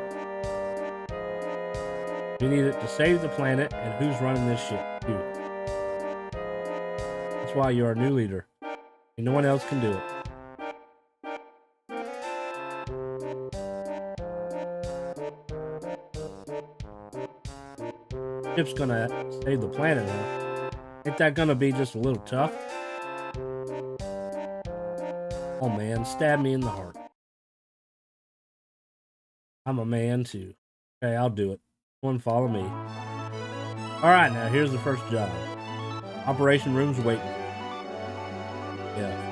A: We need it to save the planet, and who's running this shit too. That's why you're our new leader. And no one else can do it. Ship's gonna save the planet, huh? Ain't that gonna be just a little tough? Oh man, stab me in the heart. I'm a man too. Okay, I'll do it. One, follow me. Alright, now here's the first job. Operation room's waiting. Yeah.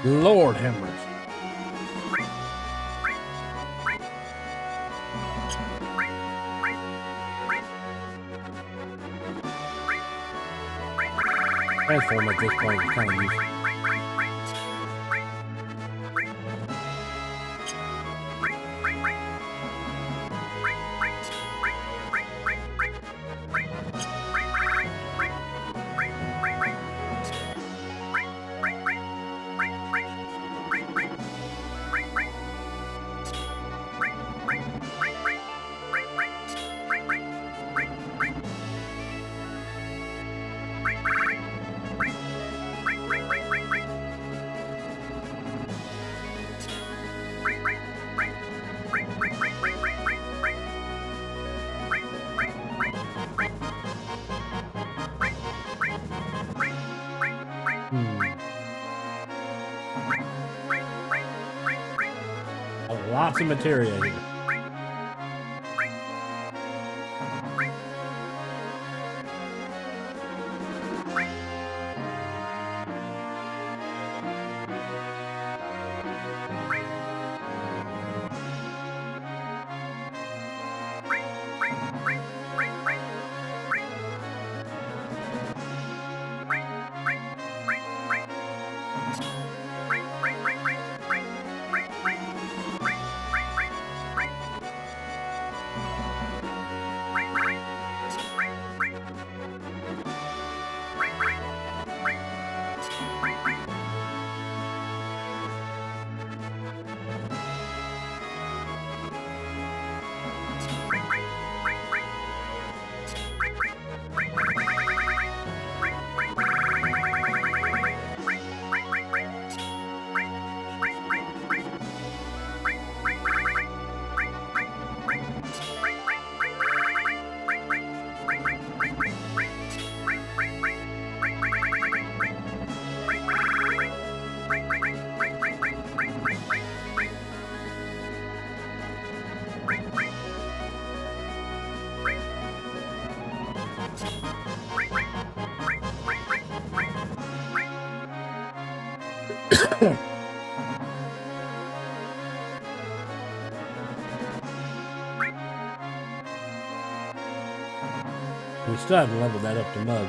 A: Lord have mercy. Transform at this point is kind of useless. Lots of materia here. We still haven't leveled that up to Mug.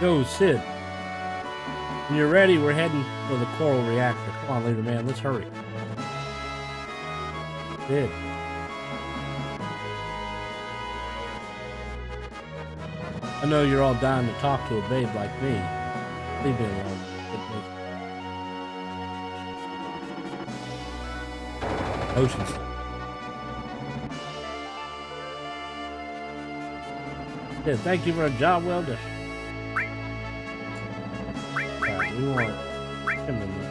A: Go, Sid. When you're ready, we're heading for the coral reactor. Come on, leader man, let's hurry. Sid. I know you're all dying to talk to a babe like me. Leave me alone. Ocean's. Yeah, thank you for a job well done. Alright, we want him in there.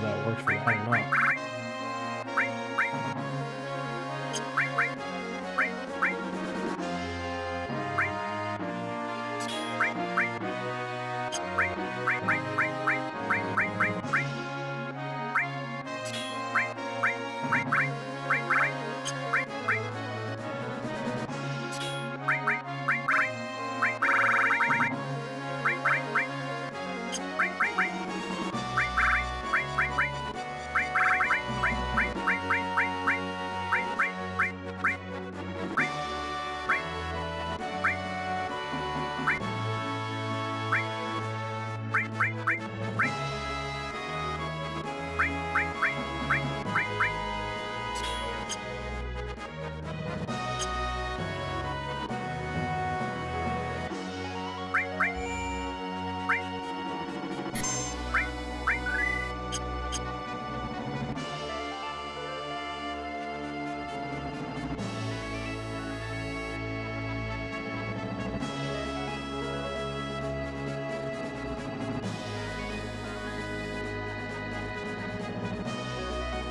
A: That works for you. I don't know.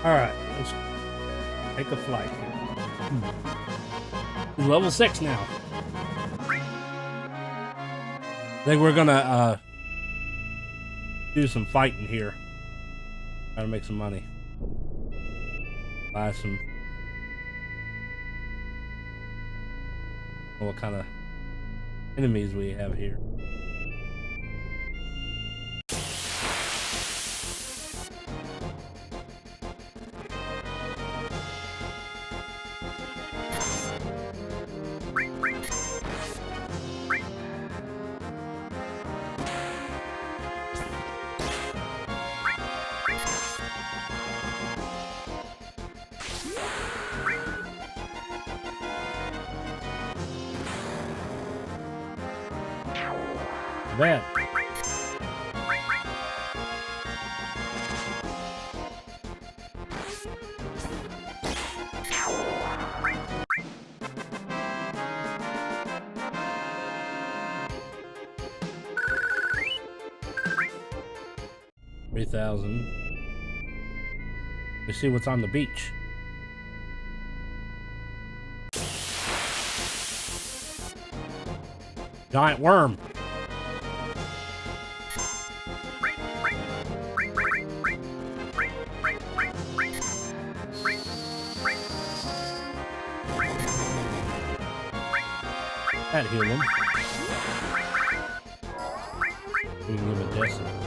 A: All right, let's take a flight here. Level 6 now. I think we're gonna do some fighting here. Try to make some money. Buy some. What kind of enemies we have here? Bad. $3,000. me see what's on the beach. Giant worm. That healed him. We can give him a death.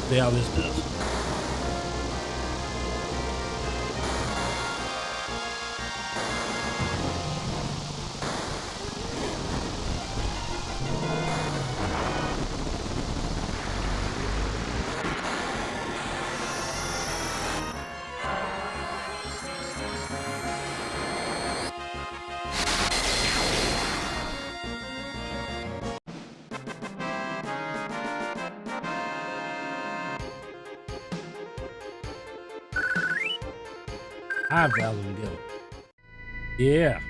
A: See how this does. $5,000 gil. Yeah.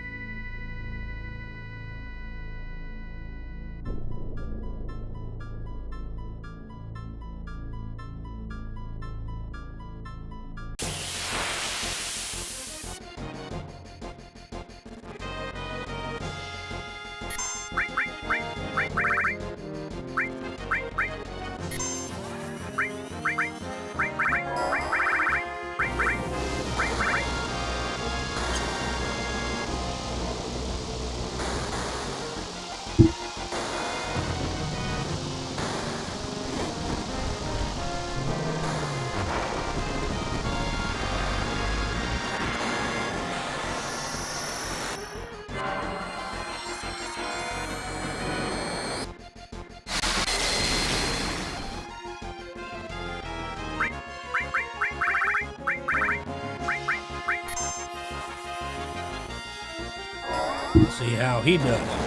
A: See how he does.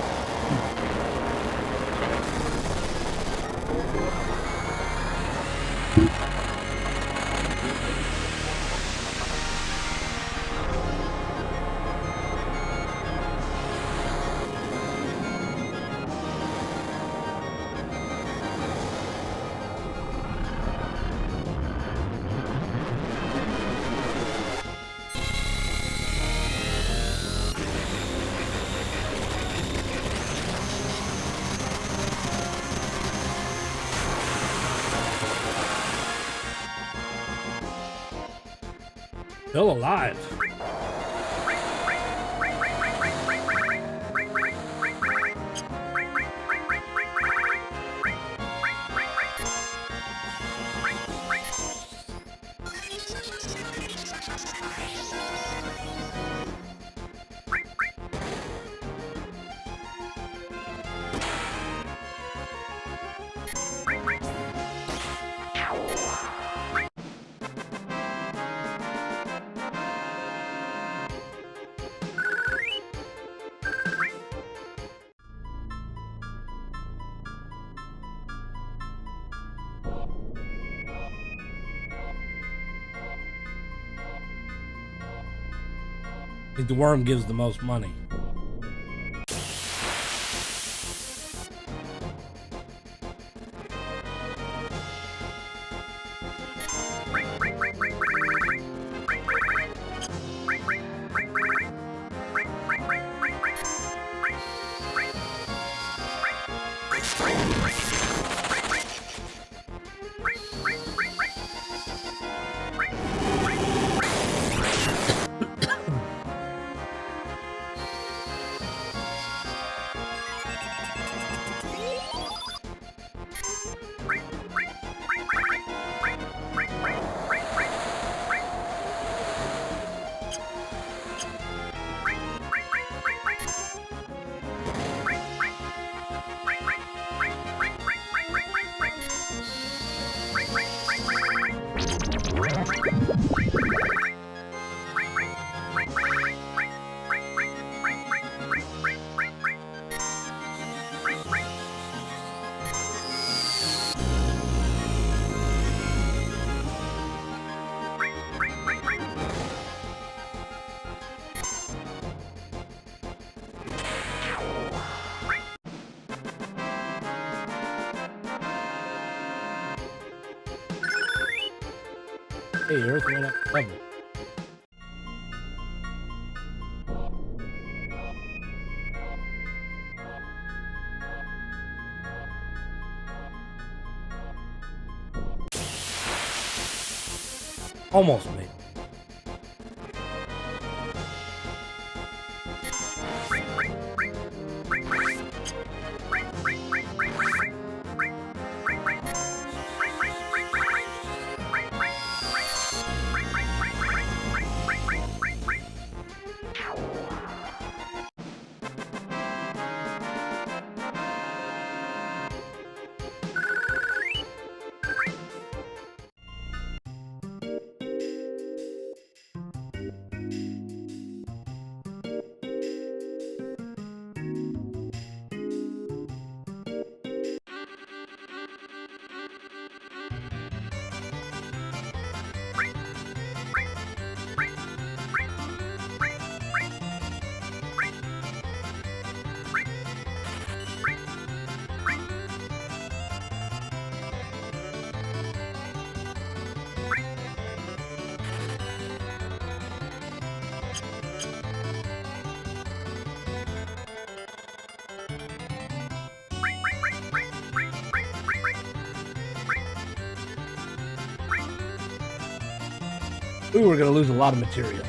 A: Still alive. I think the worm gives the most money. Hey, Earth went up double. Almost made it. Ooh, we're gonna lose a lot of material.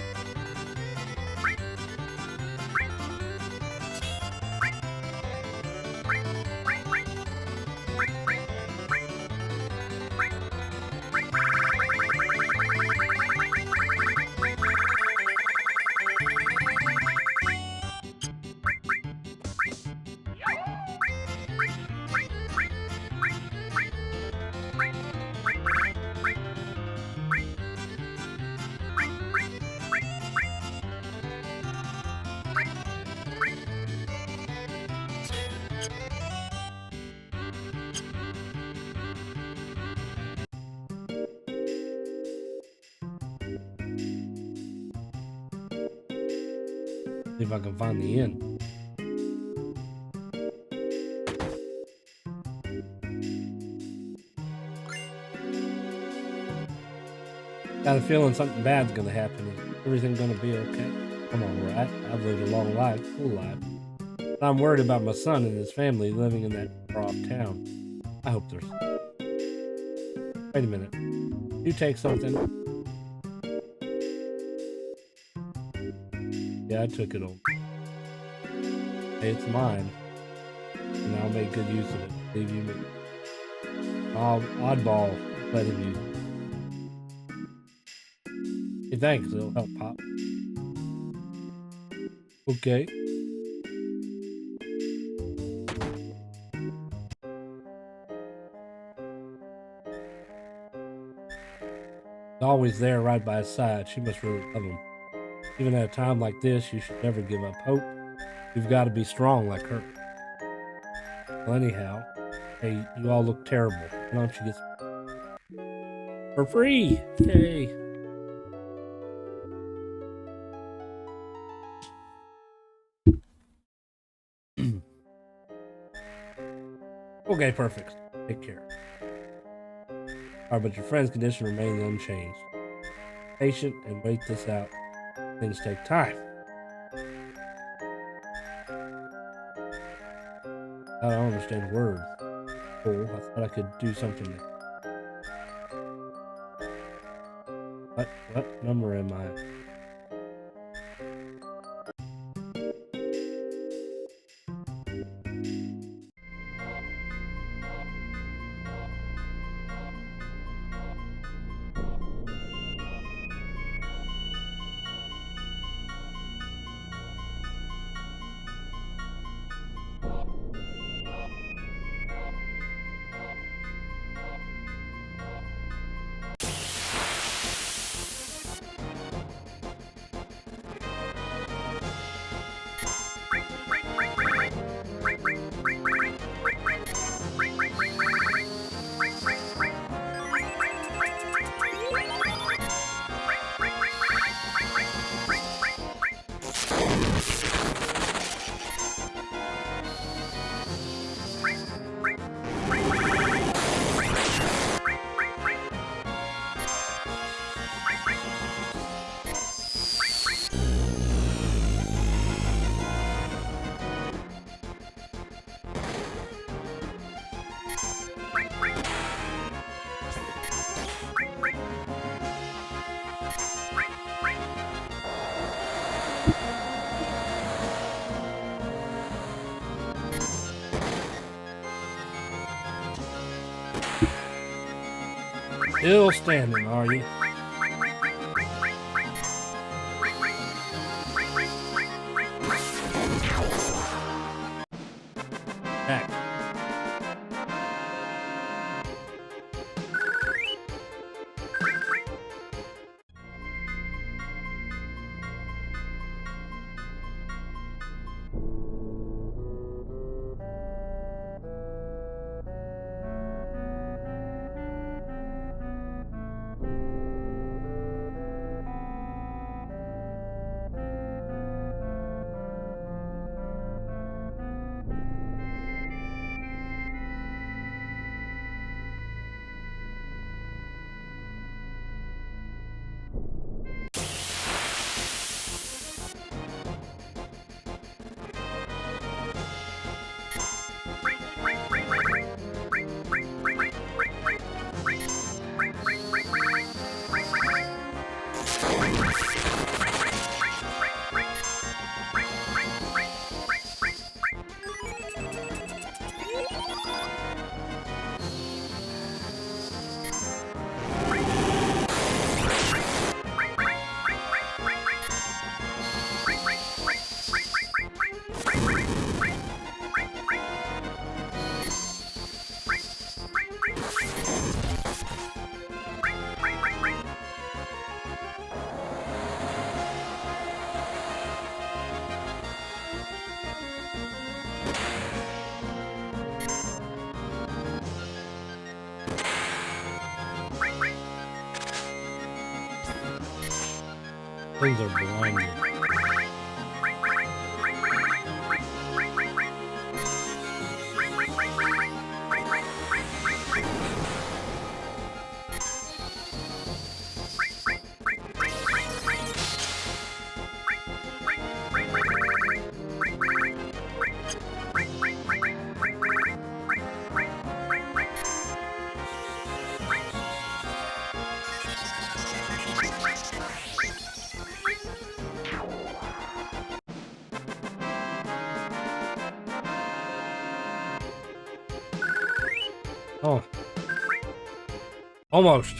A: See if I can find the end. Got a feeling something bad's gonna happen. Is everything gonna be okay? I'm alright. I've lived a long life, full life. But I'm worried about my son and his family living in that far-off town. I hope there's... Wait a minute. You take something. Yeah, I took it over. Hey, it's mine. And I'll make good use of it. Leave you me. Oddball letting you. Hey, thanks. It'll help, Pop. Okay. Always there right by his side. She must really love him. Even at a time like this, you should never give up hope. You've got to be strong like her. Well, anyhow, hey, you all look terrible. Why don't you get some... for free? Yay. Okay, perfect. Take care. Alright, but your friend's condition remains unchanged. Patient and wait this out. Things take time. I don't understand words. Cool. I thought I could do something. What number am I? Still standing, are you? Back. Things are blinding. Oh. Almost.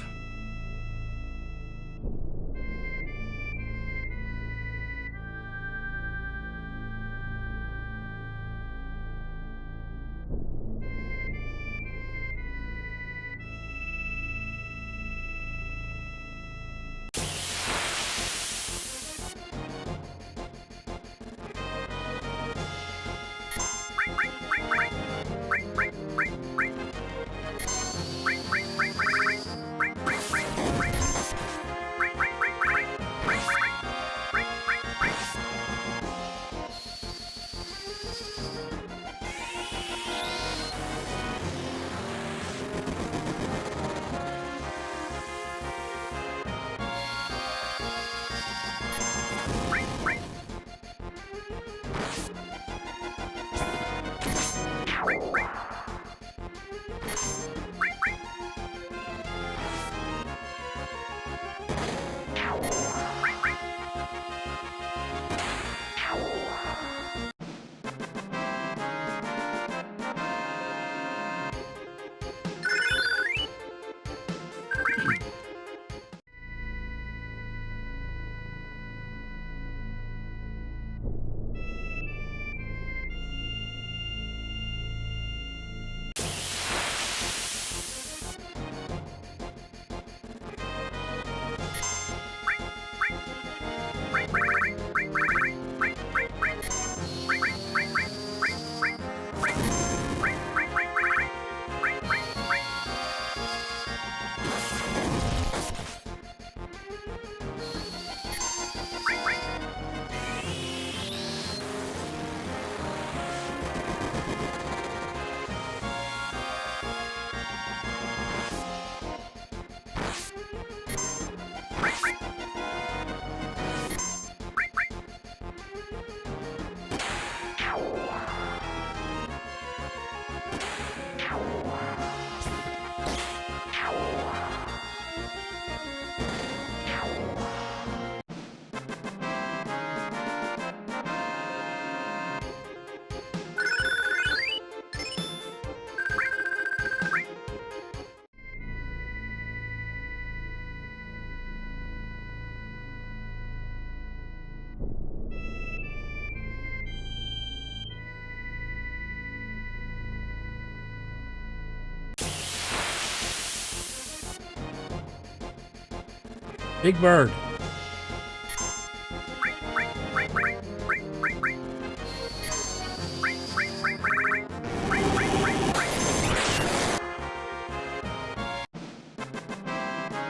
A: Big bird.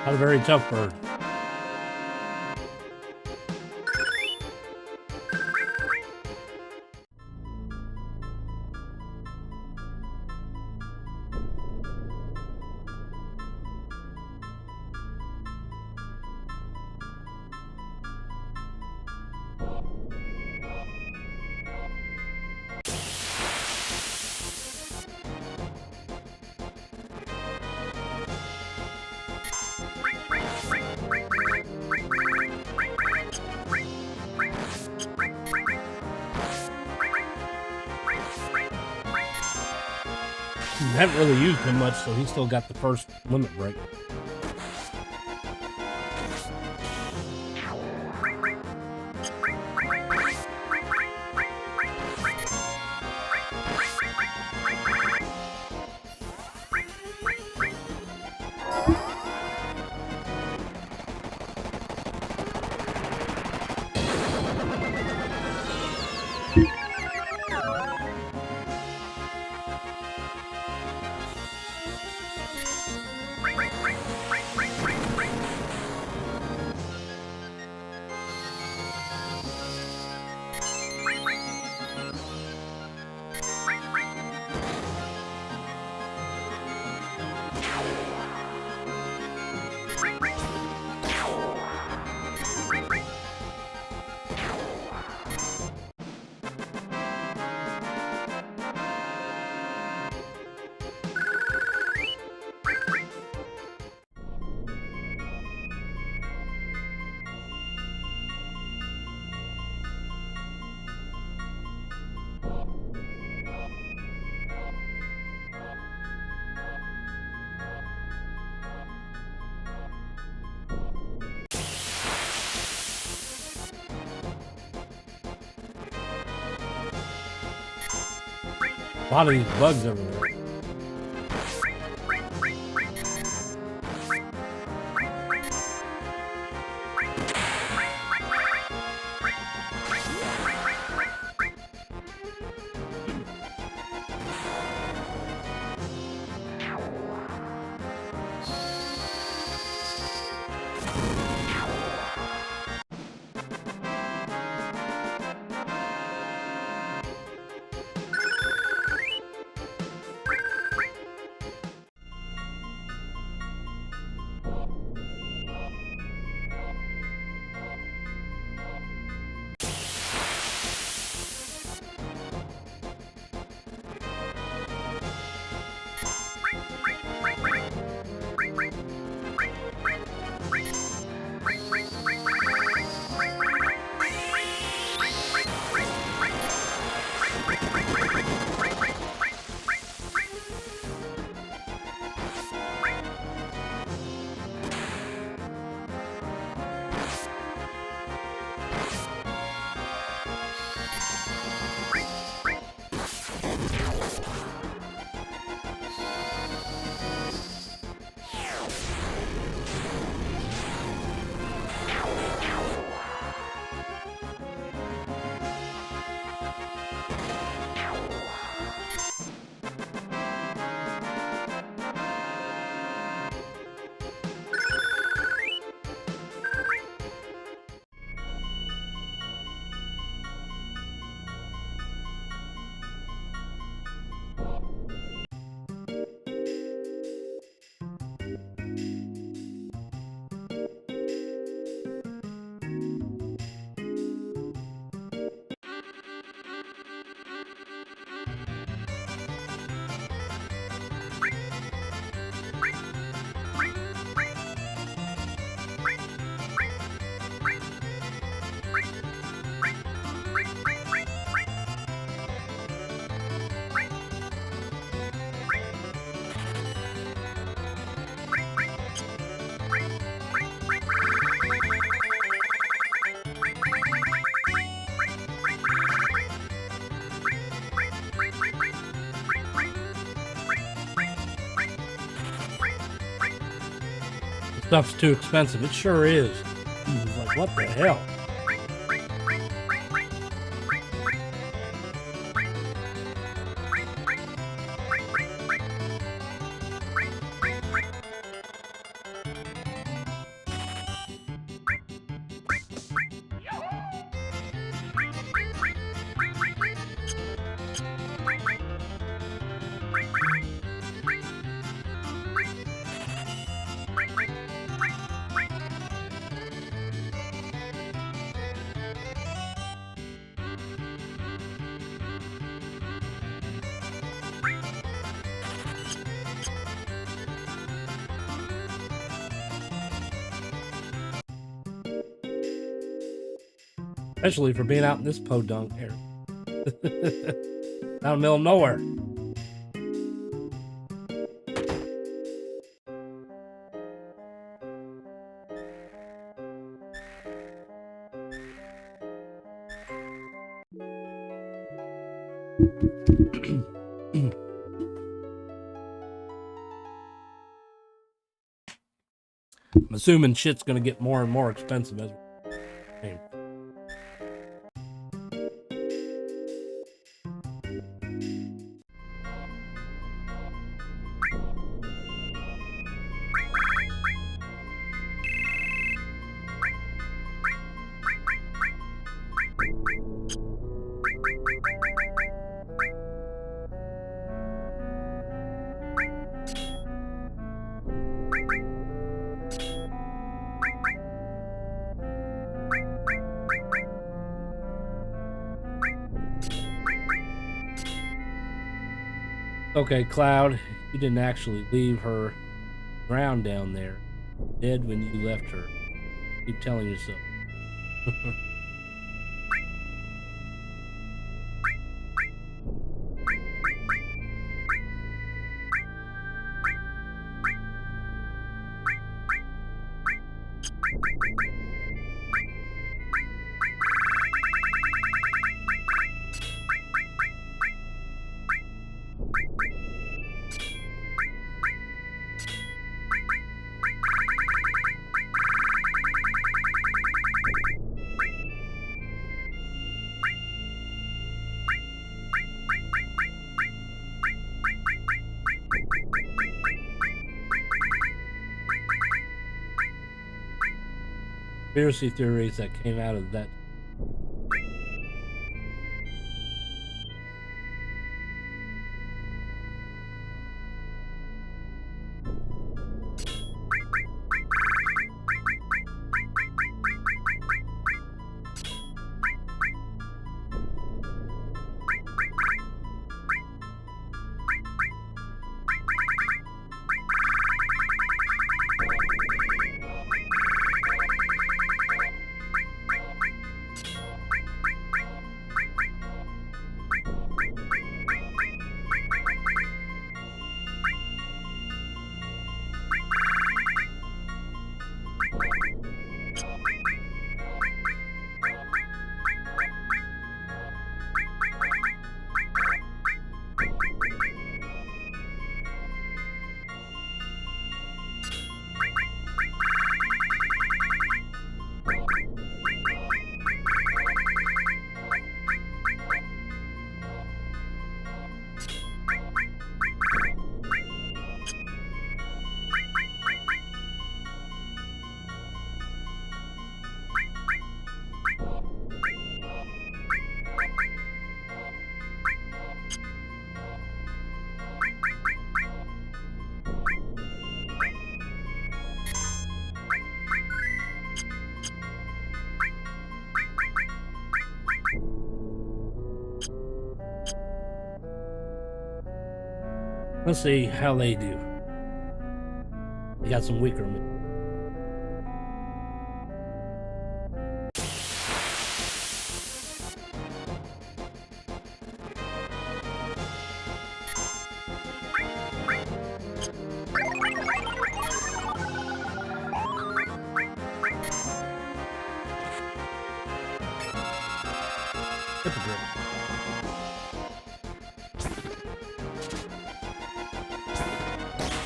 A: Not a very tough bird. Haven't really used him much, so he still got the first limit break. A lot of these bugs everywhere. Stuff's too expensive. It sure is. He's like, what the hell? Especially for being out in this podunk area. Out in the middle of nowhere. I'm assuming shit's gonna get more and more expensive as we Okay, Cloud, you didn't actually leave her drowned down there. Dead when you left her. Keep telling yourself. Conspiracy theories that came out of that. Let's see how they do. They got some weaker men.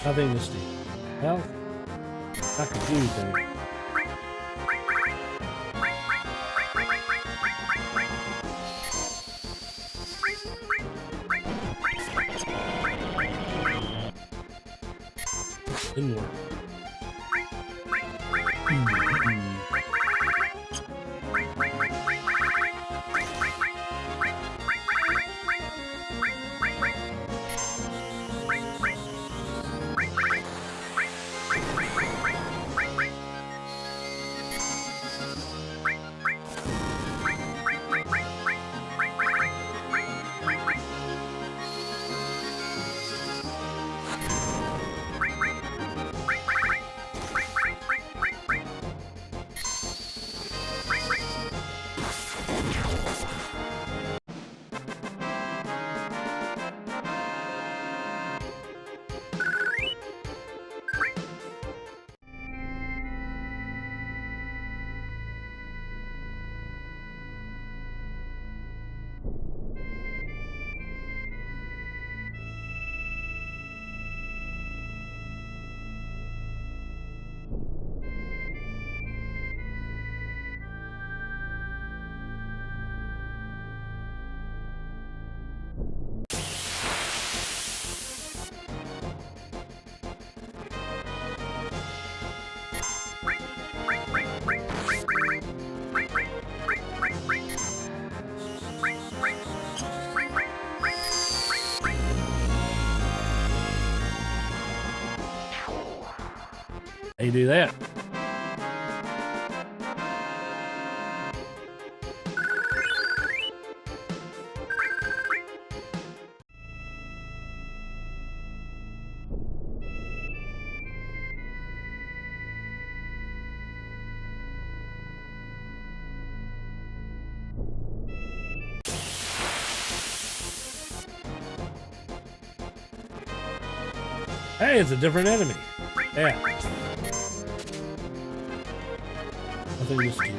A: Nothing to steal. Health. Not confusing. Didn't work. How you do that? Hey, it's a different enemy. Yeah. I think this too.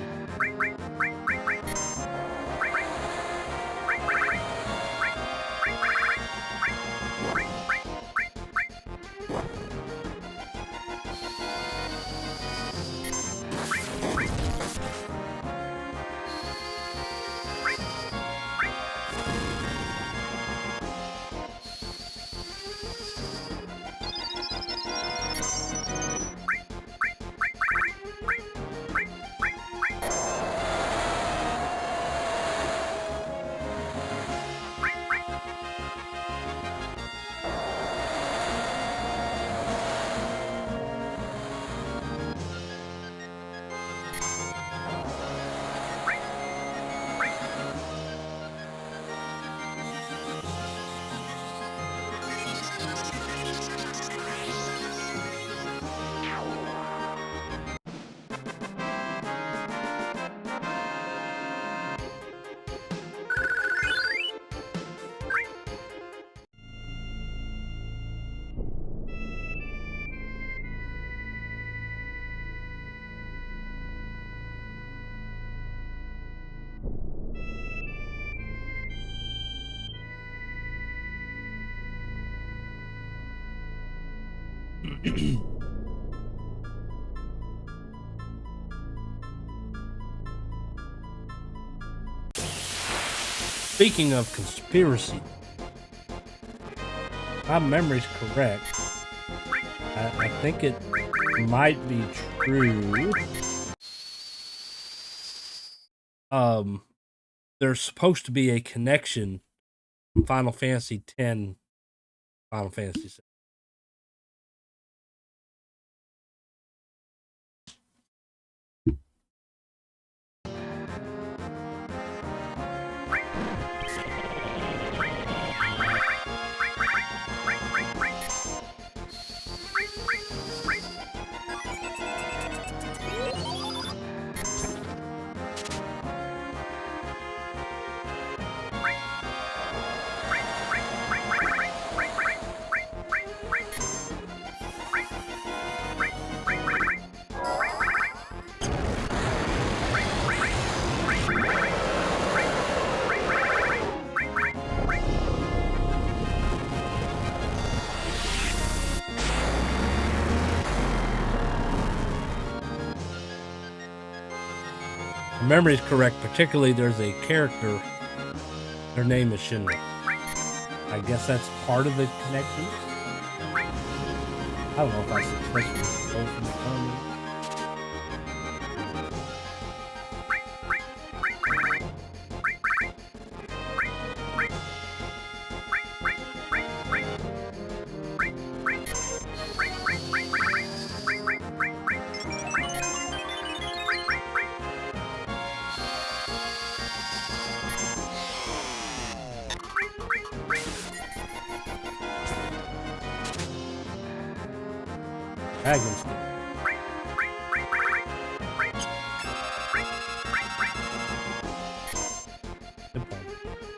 A: Speaking of conspiracy, if my memory's correct, I think it might be true. There's supposed to be a connection from Final Fantasy X, Final Fantasy VII. memory is correct, particularly there's a character, her name is Shinra. I guess that's part of the connection. I don't know if I successfully stole from the comment. Dragon stick.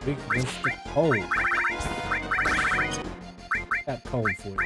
A: Weak against the cold. Got cold for you.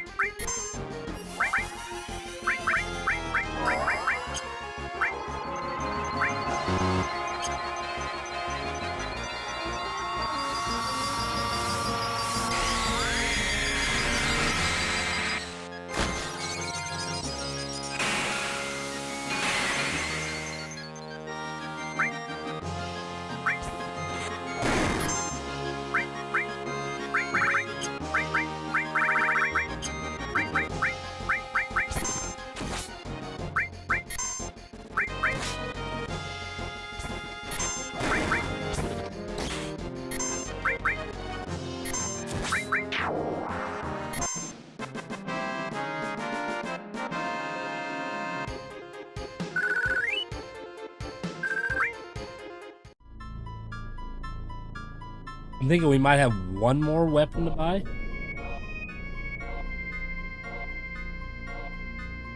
A: I'm thinking we might have one more weapon to buy.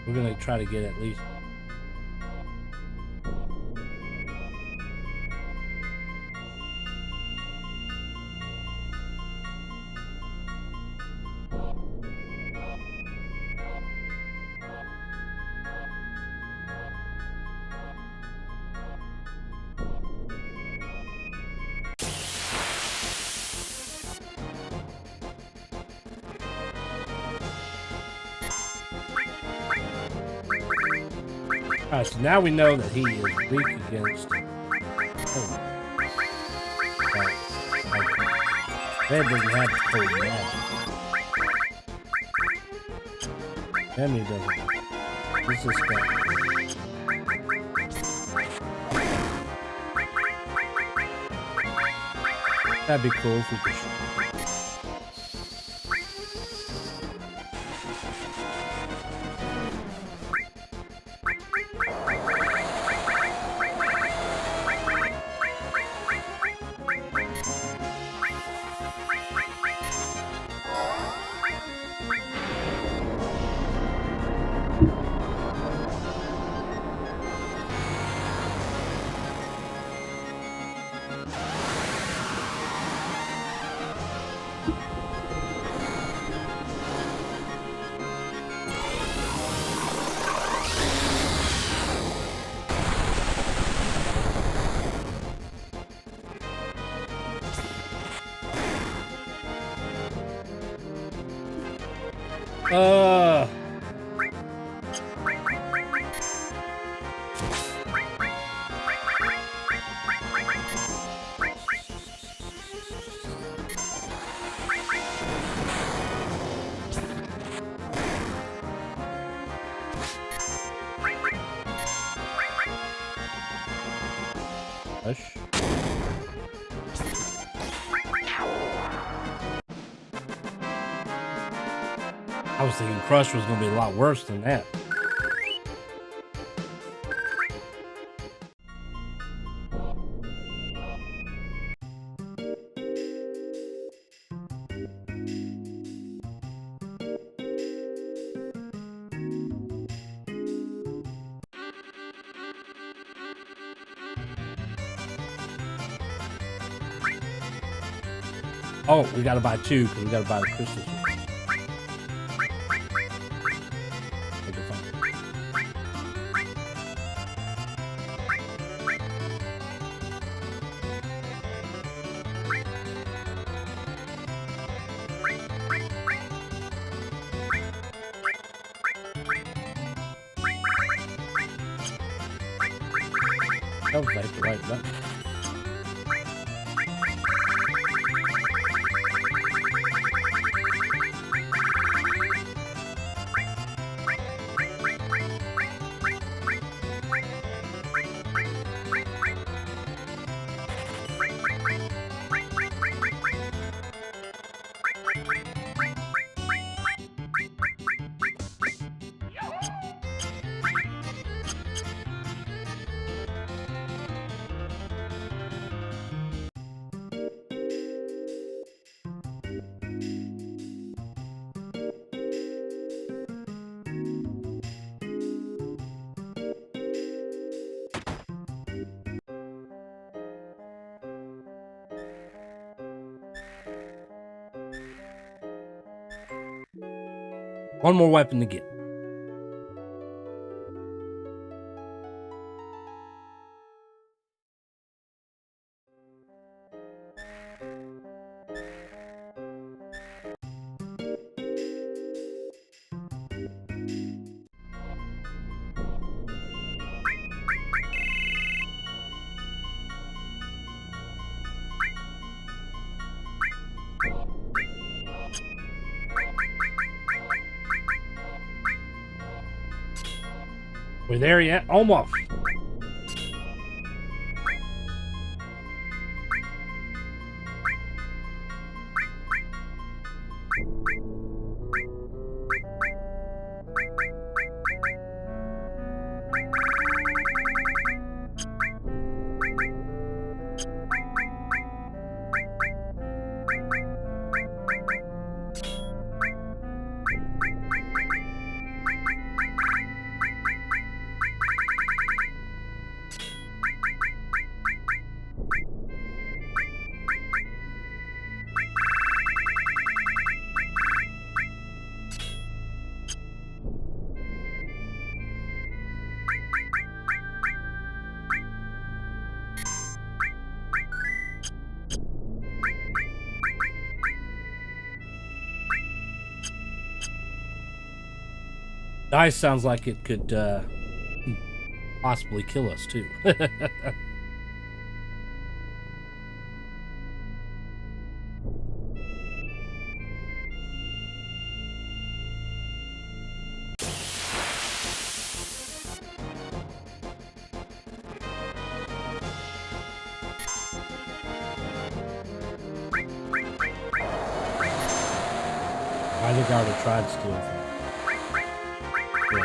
A: We're gonna try to get at least. Alright, so now we know that he is weak against. Oh. Red doesn't have cold magic. Emmy doesn't. This is stuff. That'd be cool if we could. I was thinking Crush was going to be a lot worse than that. Oh, we got to buy two because we got to buy the crystal. if I hit the right button. One more weapon to get. We're there yet? Almost. Dice sounds like it could possibly kill us too. I think I already tried stealing from him. Yeah.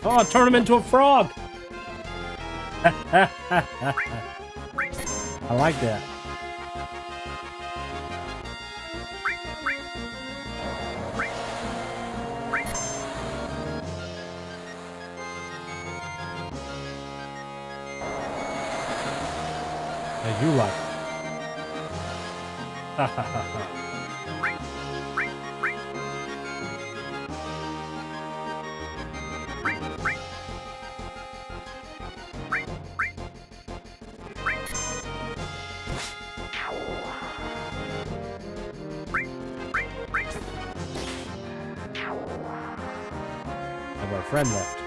A: Oh, turn him into a frog! I like that. I do like it. Ha ha ha ha. Our friend left.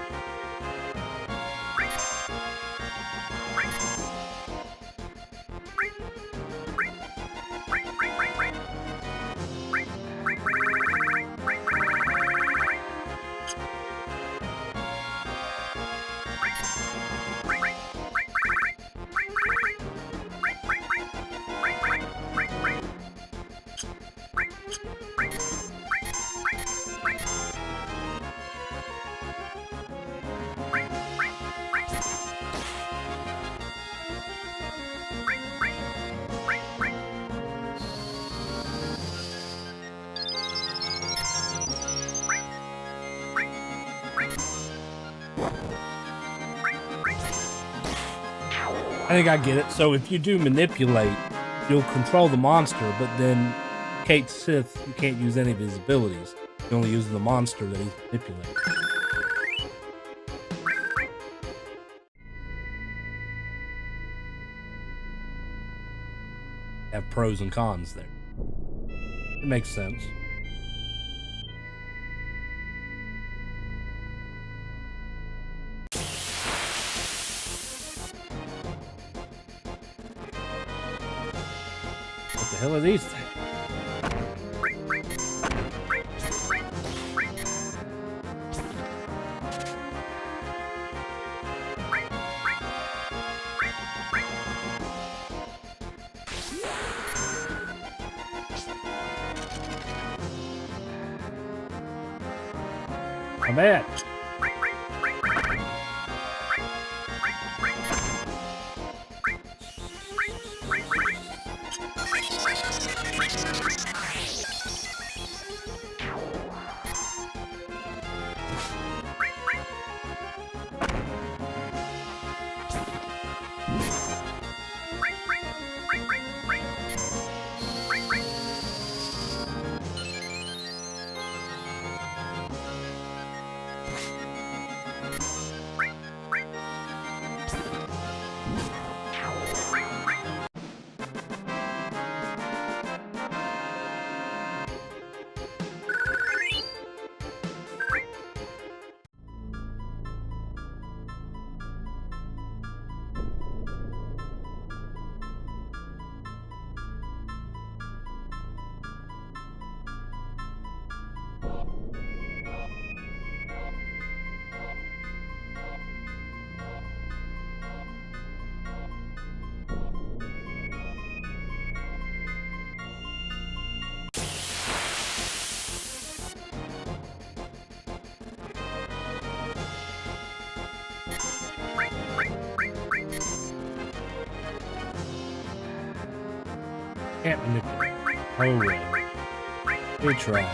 A: I think I get it. So if you do manipulate, you'll control the monster, but then Kate Sith, you can't use any of his abilities. You only use the monster that he's manipulating. Have pros and cons there. It makes sense. What the hell are these things? I'm at. Can't manipulate. Oh well. Good try.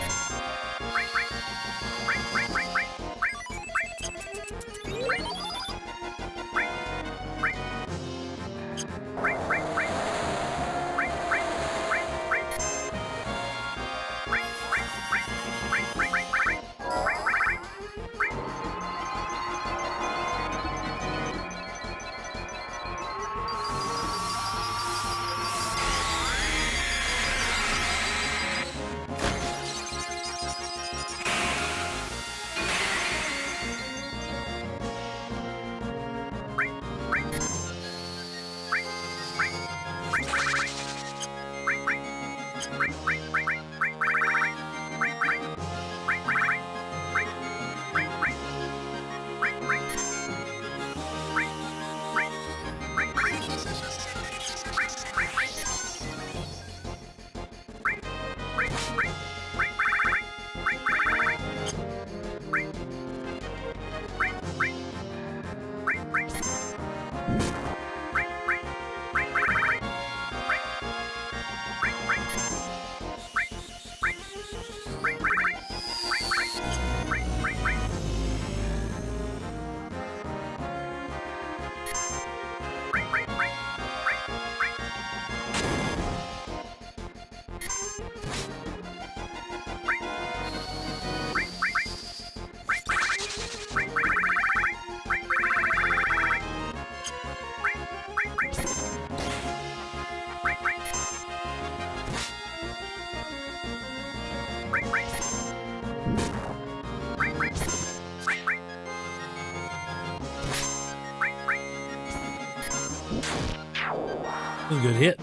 A: That was a good hit.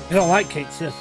A: I don't like Kate Sith.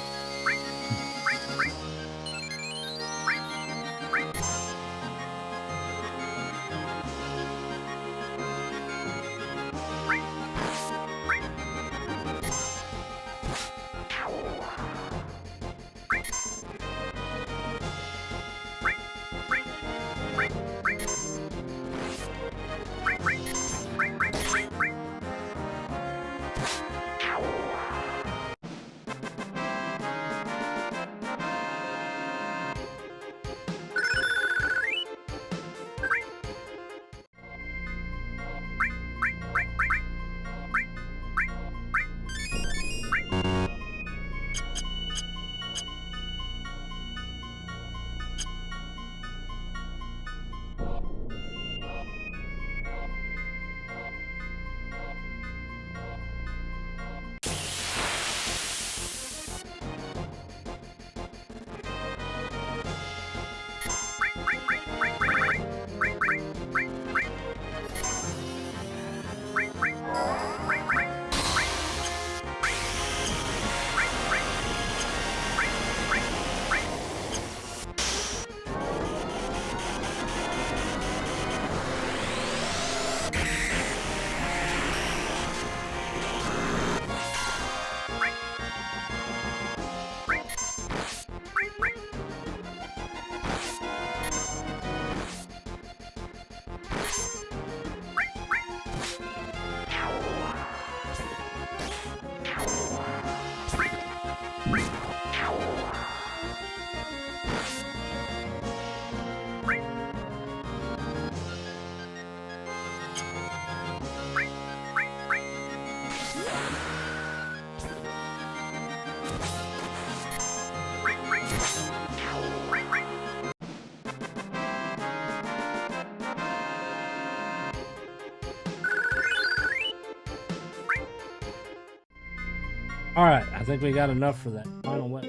A: All right, I think we got enough for that final one.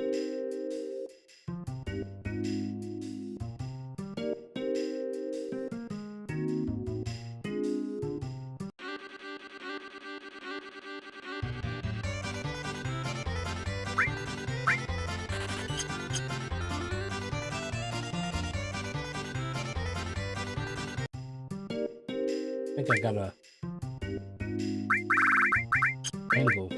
A: I think I got a angle.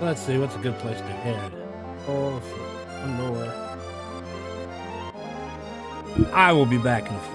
A: Let's see, what's a good place to head? Oh, one more. I will be back in a few.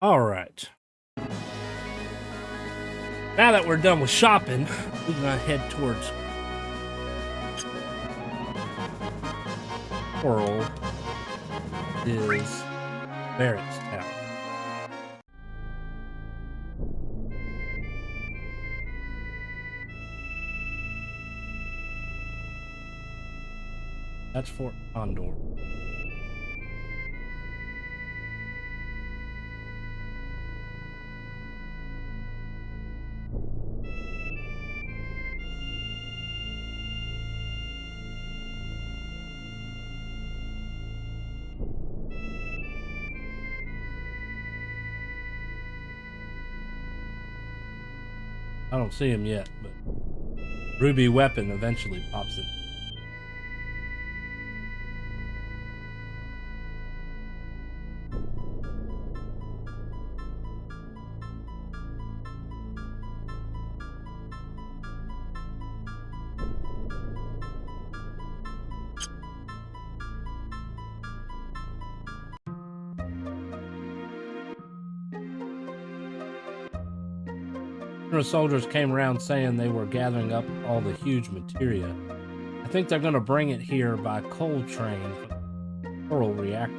A: All right. Now that we're done with shopping, we're gonna head towards Coral is Barrett's town. That's Fort Condor. I don't see him yet, but Ruby Weapon eventually pops in. Soldiers came around saying they were gathering up all the huge materia. I think they're going to bring it here by coal train for the Coral reactor.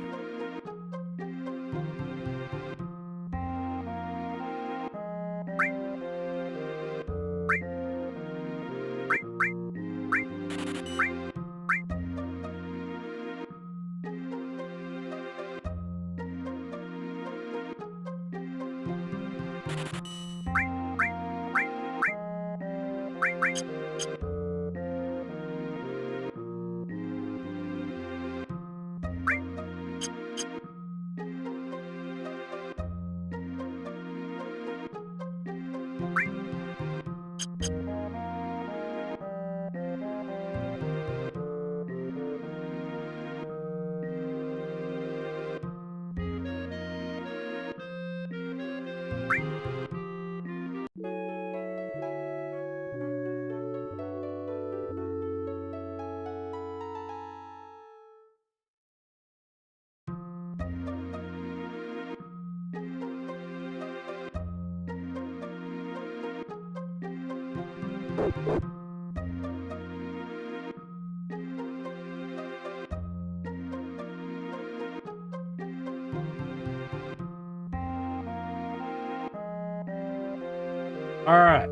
A: All right.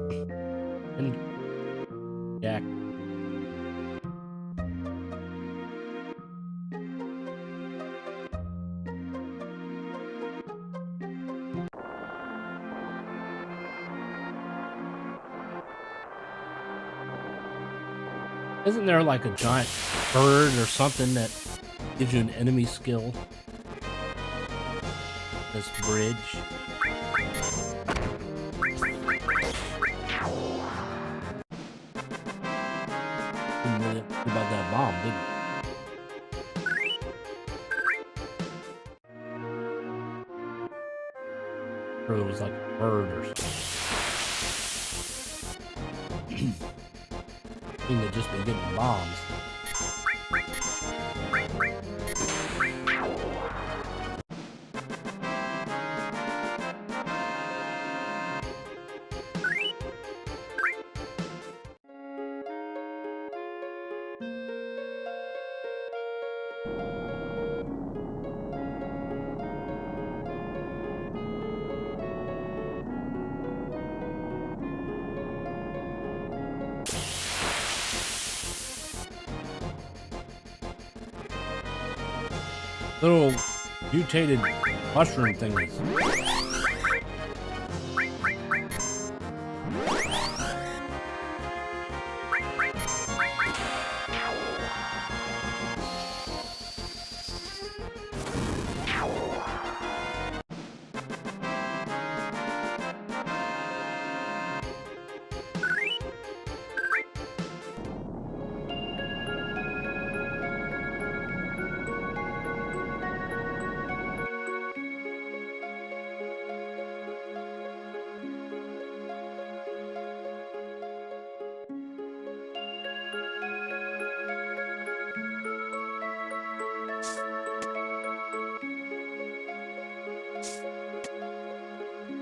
A: And Jack. Isn't there like a giant bird or something that gives you an enemy skill? This bridge. Didn't really think about that bomb, didn't it? Or it was like a bird or something. Thing that just been getting bombs. Little mutated mushroom thingies.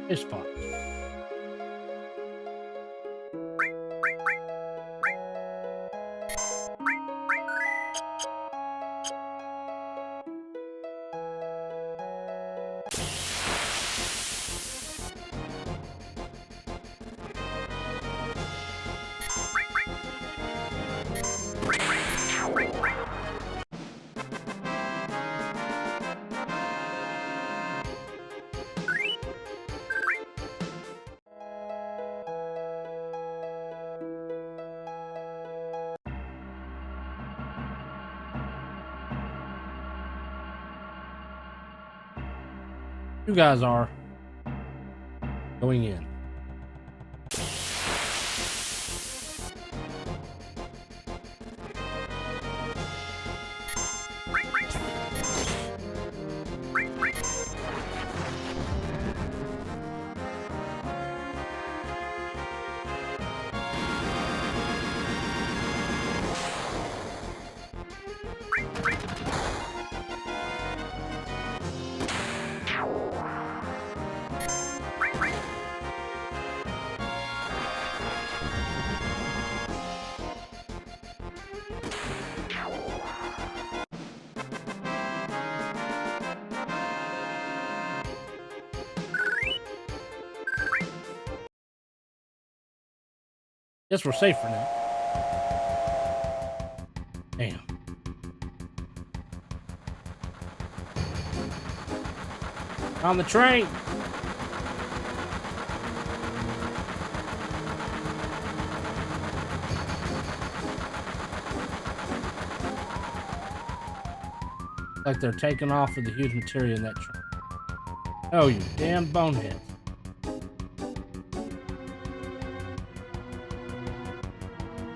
A: Safe spot. You guys are going in. Guess we're safe for now. Damn. On the train. Like they're taking off with the huge materia in that train. Oh, you damn boneheads.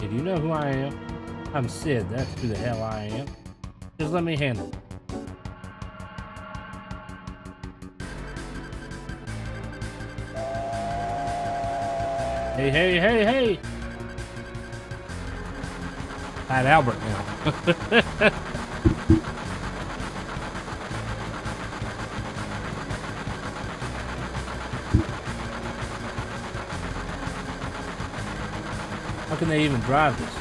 A: Hey, do you know who I am? I'm Sid, that's who the hell I am. Just let me handle it. Hey, hey, hey, hey! Pat Albert now. How can they even drive this?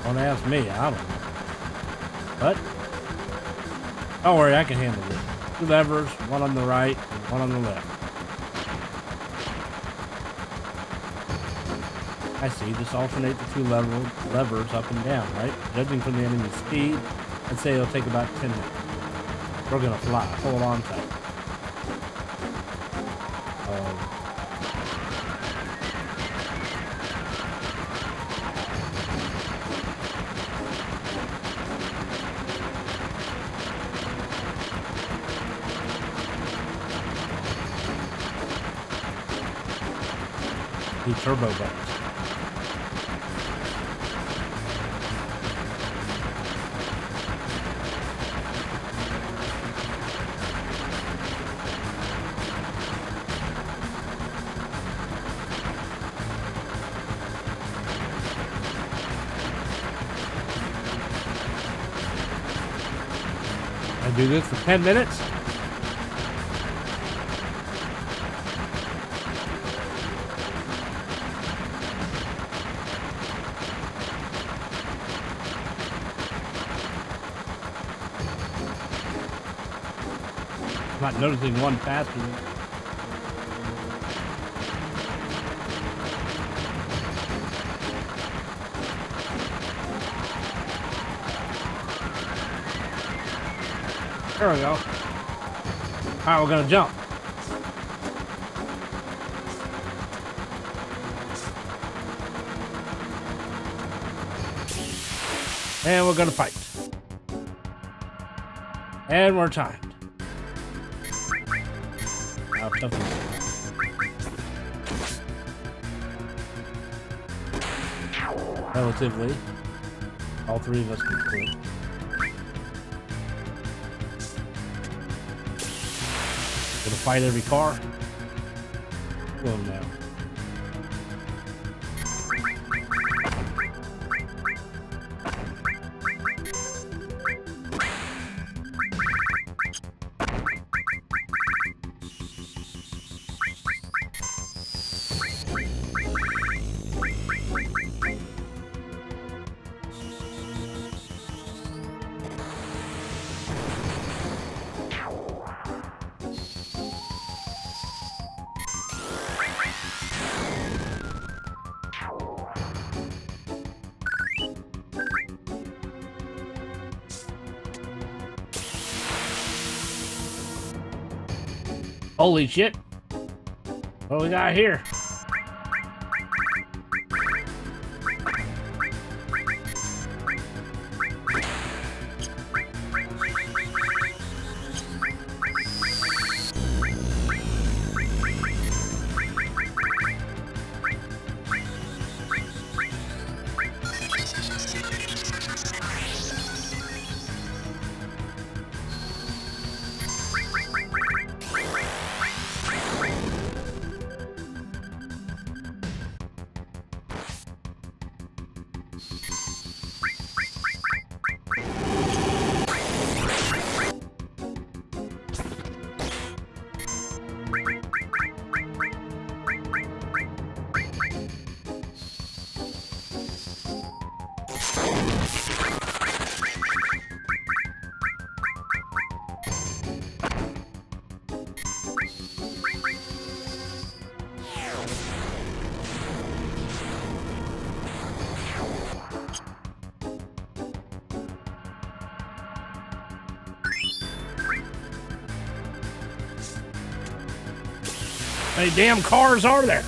A: Don't ask me, I don't know. But, don't worry, I can handle this. 2 levers, one on the right and one on the left. I see, just alternate the 2 levers up and down, right? Judging from the enemy's speed, I'd say it'll take about 10 minutes. We're gonna fly, hold on tight. Turbo buttons. I do this for 10 minutes. I'm not noticing one faster than... There we go. Alright, we're gonna jump. And we're gonna fight. And we're timed. How tough is it? Relatively. All 3 of us can quit. Gonna fight every car. Go now. Holy shit. What do we got here? How many damn cars are there?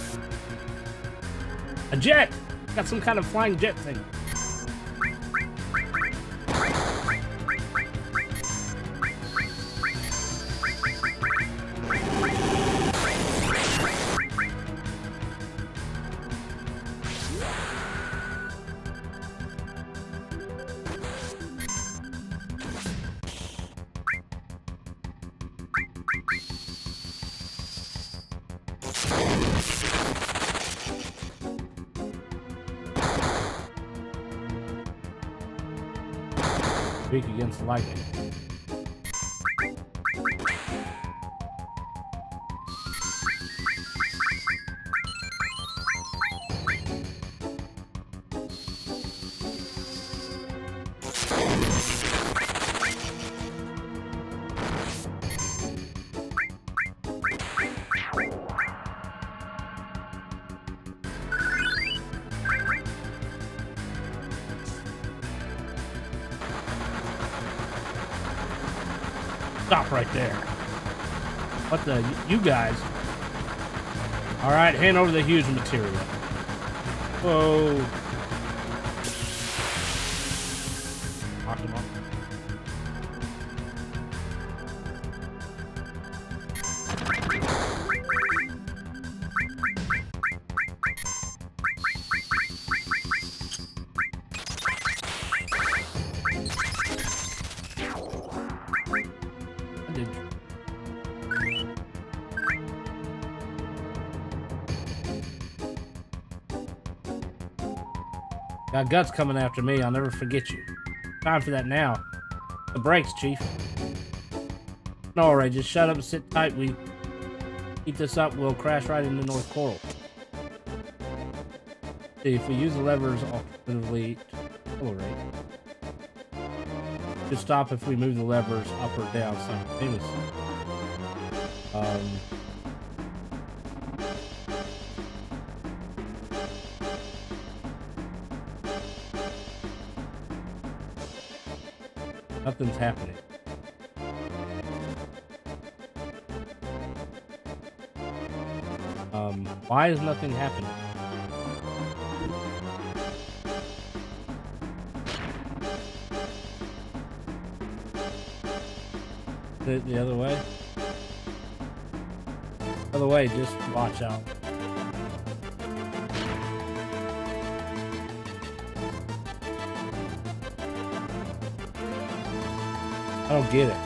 A: A jet! Got some kind of flying jet thing. Weak against lightning. Stop right there. What the? You guys. All right, hand over the huge material. Whoa. Knock him off. Got guts coming after me. I'll never forget you. Time for that now. The brakes, Chief. No, all right, just shut up and sit tight. We keep this up, we'll crash right into North Coral. See, if we use the levers alternatively to accelerate, it should stop if we move the levers up or down simultaneously. Nothing's happening. Why is nothing happening? The other way? Other way, just watch out. I don't get it.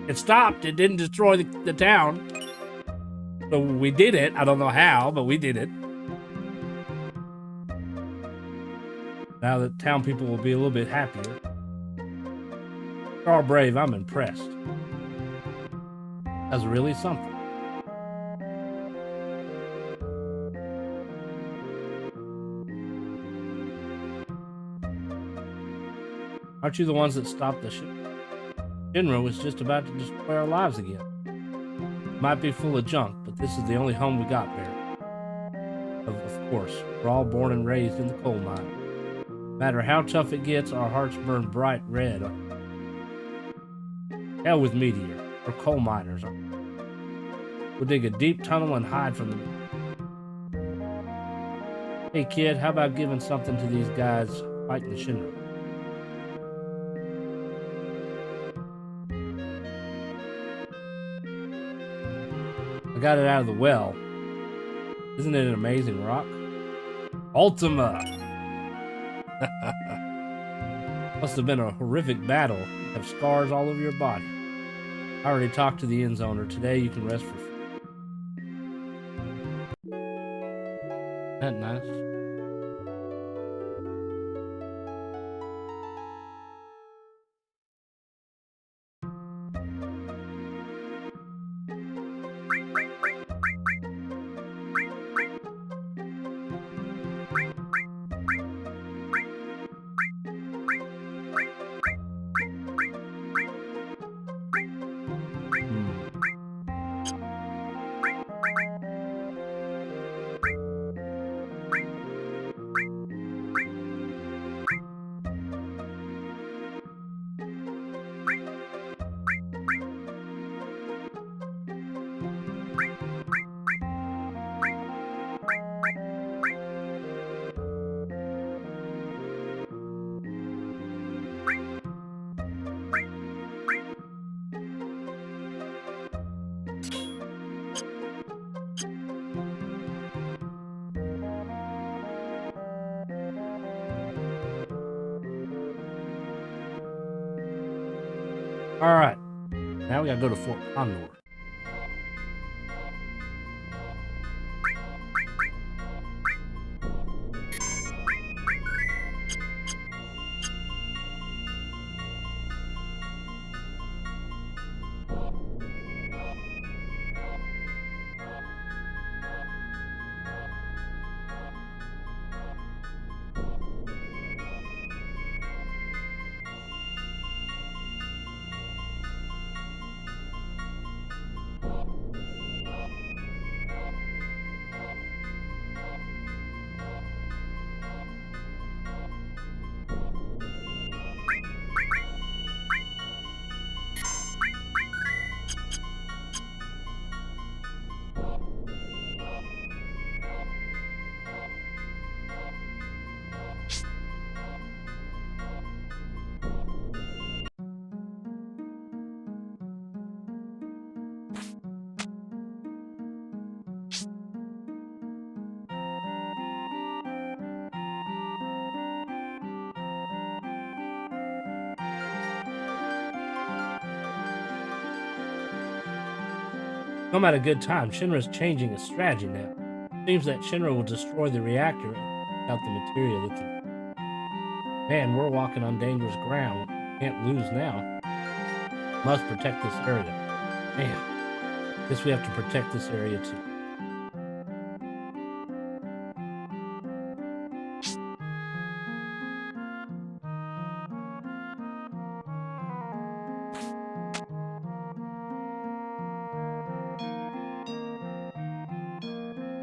A: It stopped. It didn't destroy the town. So we did it. I don't know how, but we did it. Now the town people will be a little bit happier. They're all brave. I'm impressed. That's really something. Aren't you the ones that stopped the ship? Shinra was just about to destroy our lives again. It might be full of junk, but but this is the only home we got, Barry. Of course, we're all born and raised in the coal mine. No matter how tough it gets, our hearts burn bright red. Hell with meteor, or coal miners. We'll dig a deep tunnel and hide from them. Hey kid, how about giving something to these guys fighting the Shinra? I got it out of the well. Isn't it an amazing rock? Ultima! Must have been a horrific battle. You have scars all over your body. I already talked to the inn's owner. Today you can rest for free. Isn't that nice? All right, now we gotta go to Fort Condor. Come at a good time. Shinra's changing its strategy now. Seems that Shinra will destroy the reactor without the material it's in. Man, we're walking on dangerous ground. Can't lose now. Must protect this area. Man, guess we have to protect this area too.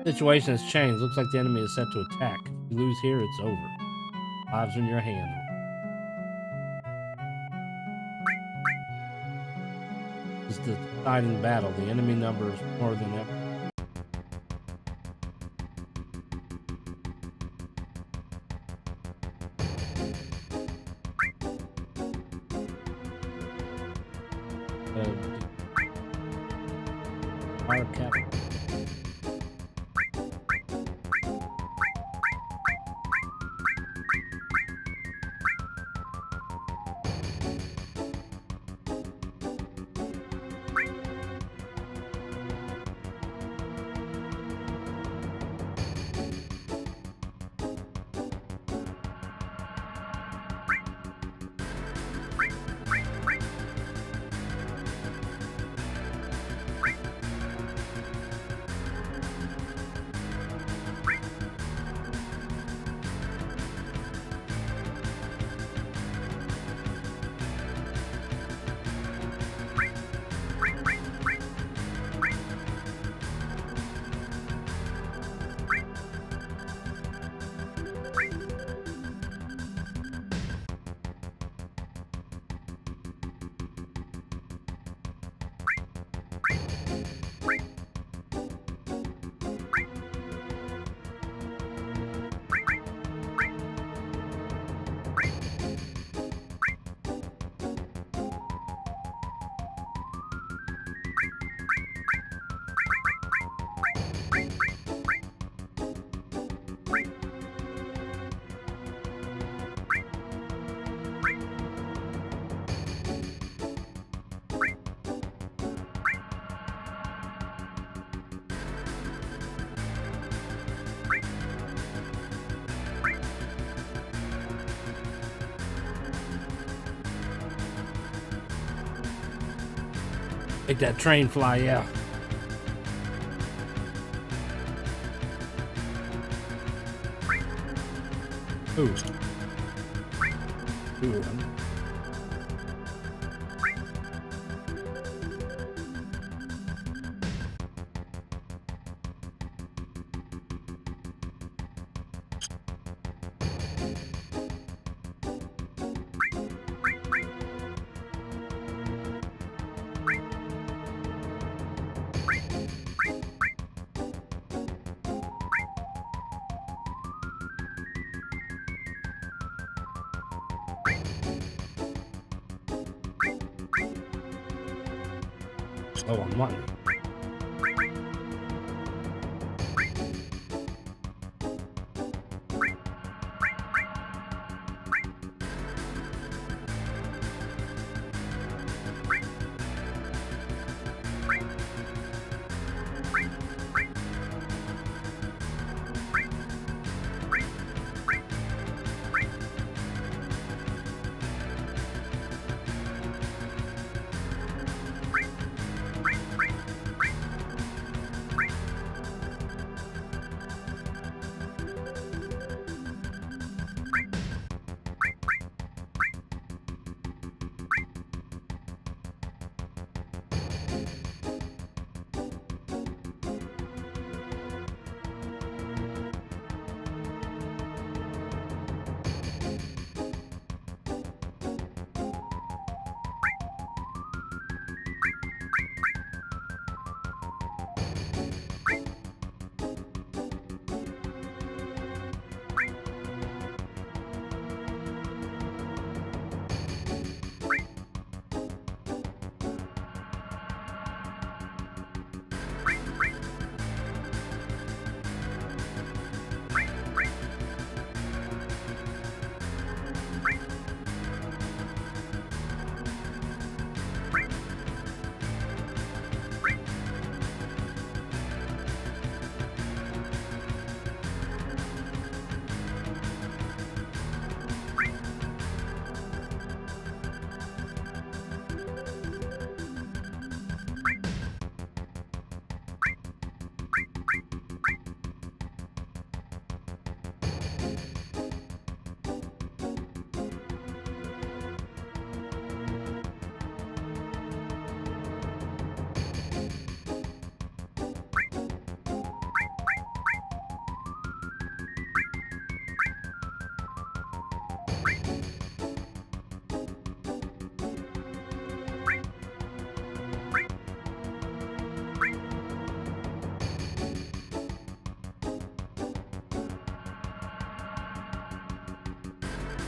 A: Situation has changed. Looks like the enemy is set to attack. If you lose here, it's over. Lives in your hands. This is the deciding battle. The enemy number is more than ever. Fire cap. Make that train fly, yeah. Ooh. Ooh. Oh, on one.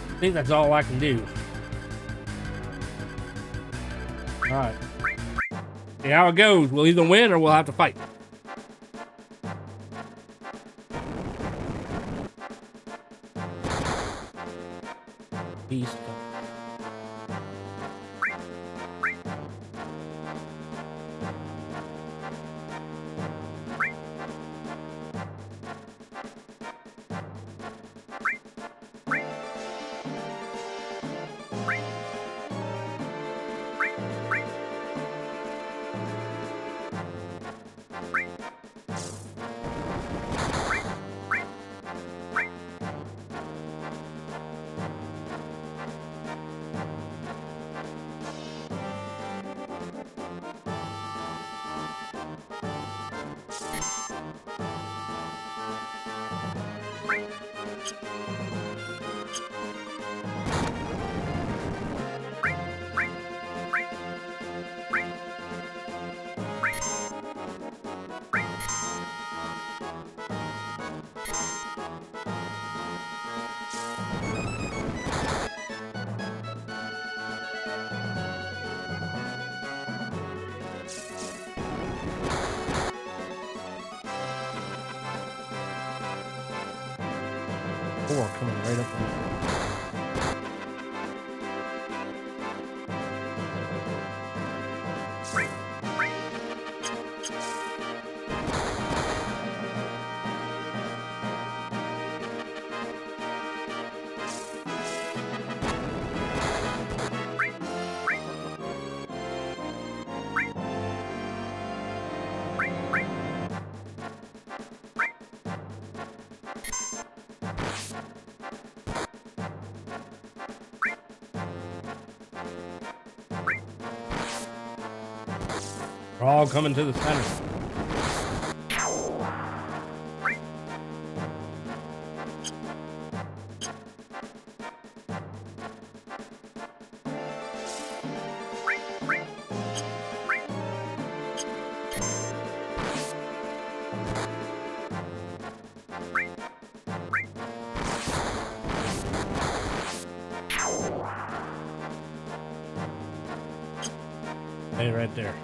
A: I think that's all I can do. All right. See how it goes. We'll either win or we'll have to fight. Peace. Four coming right up. They're all coming to the center. Hey, right there.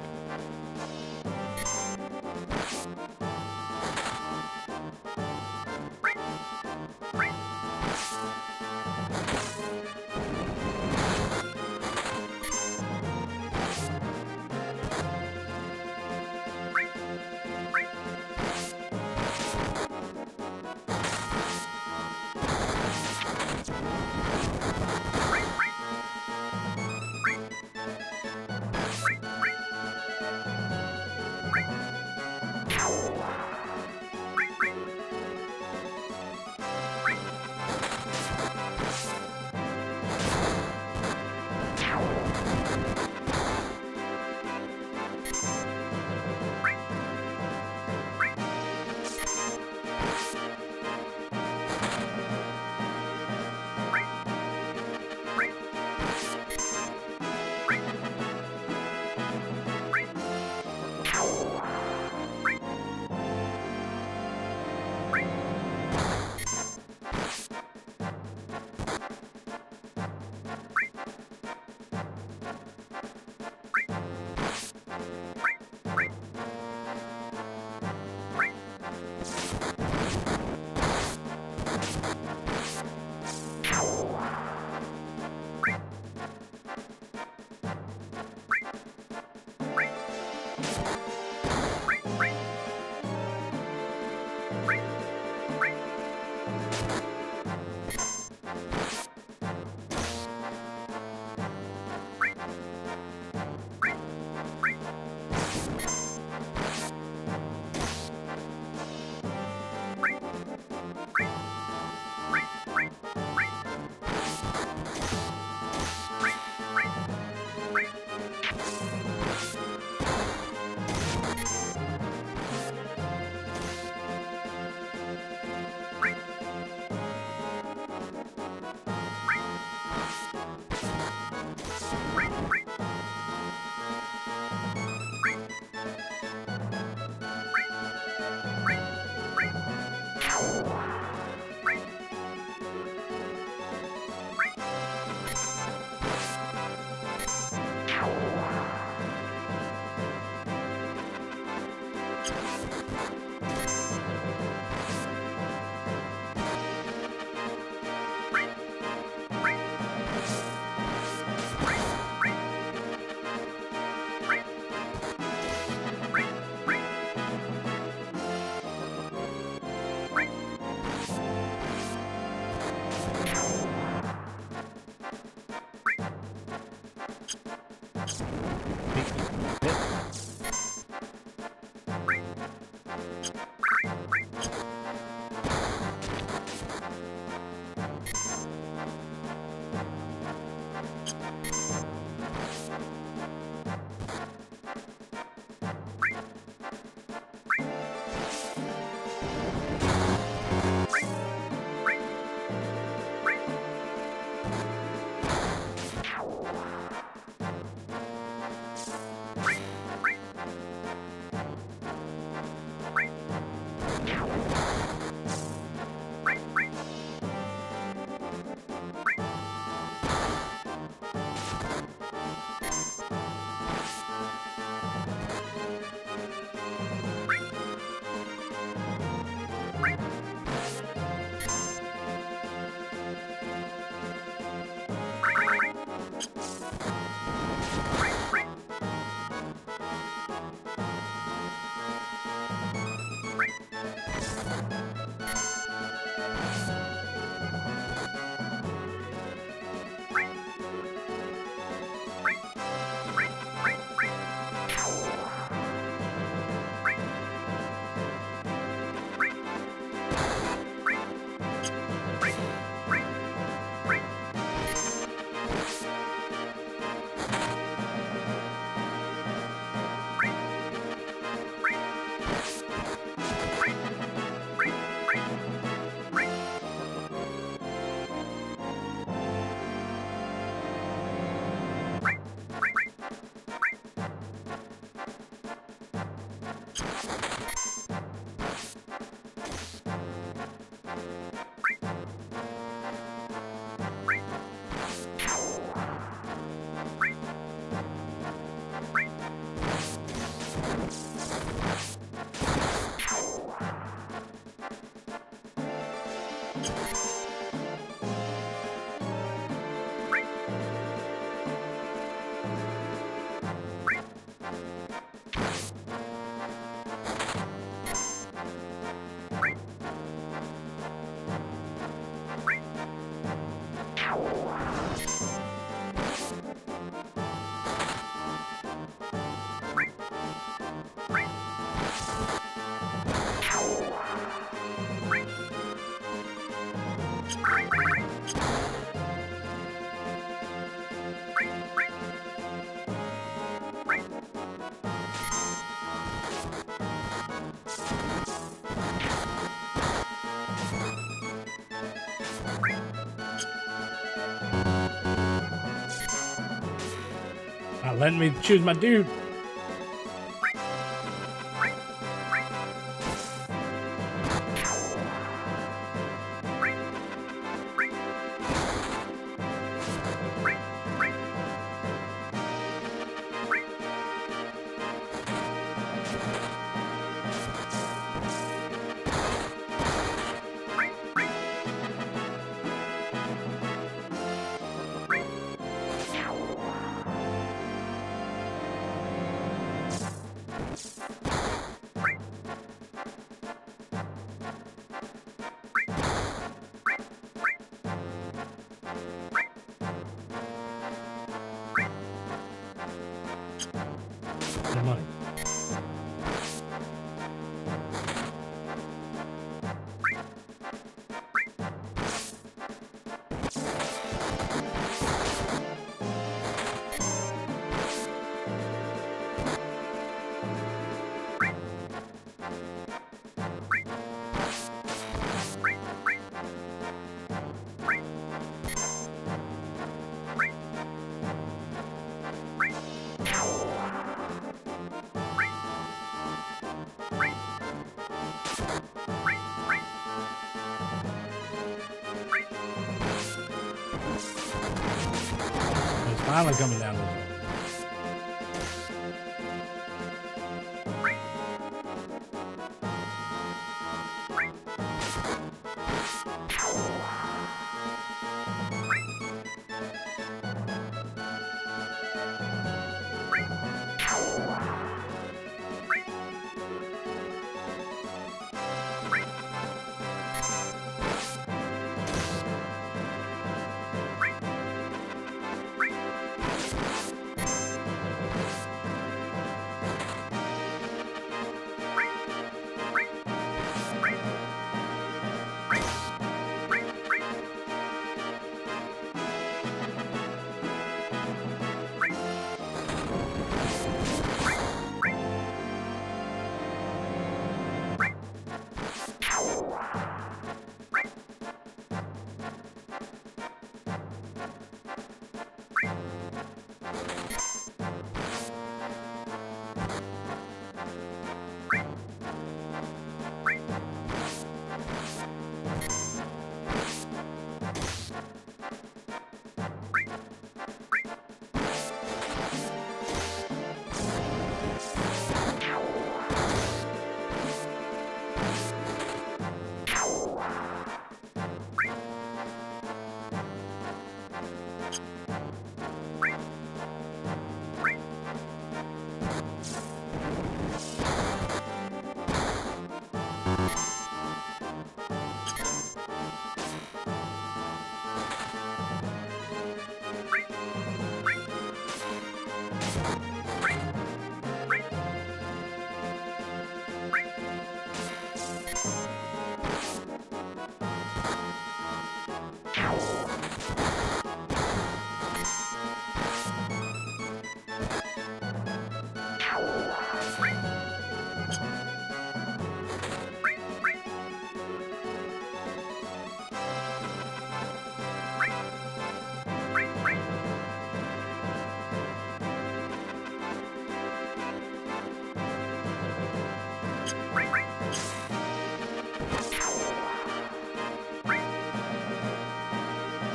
A: letting me choose my dude. Money. It's finally coming down.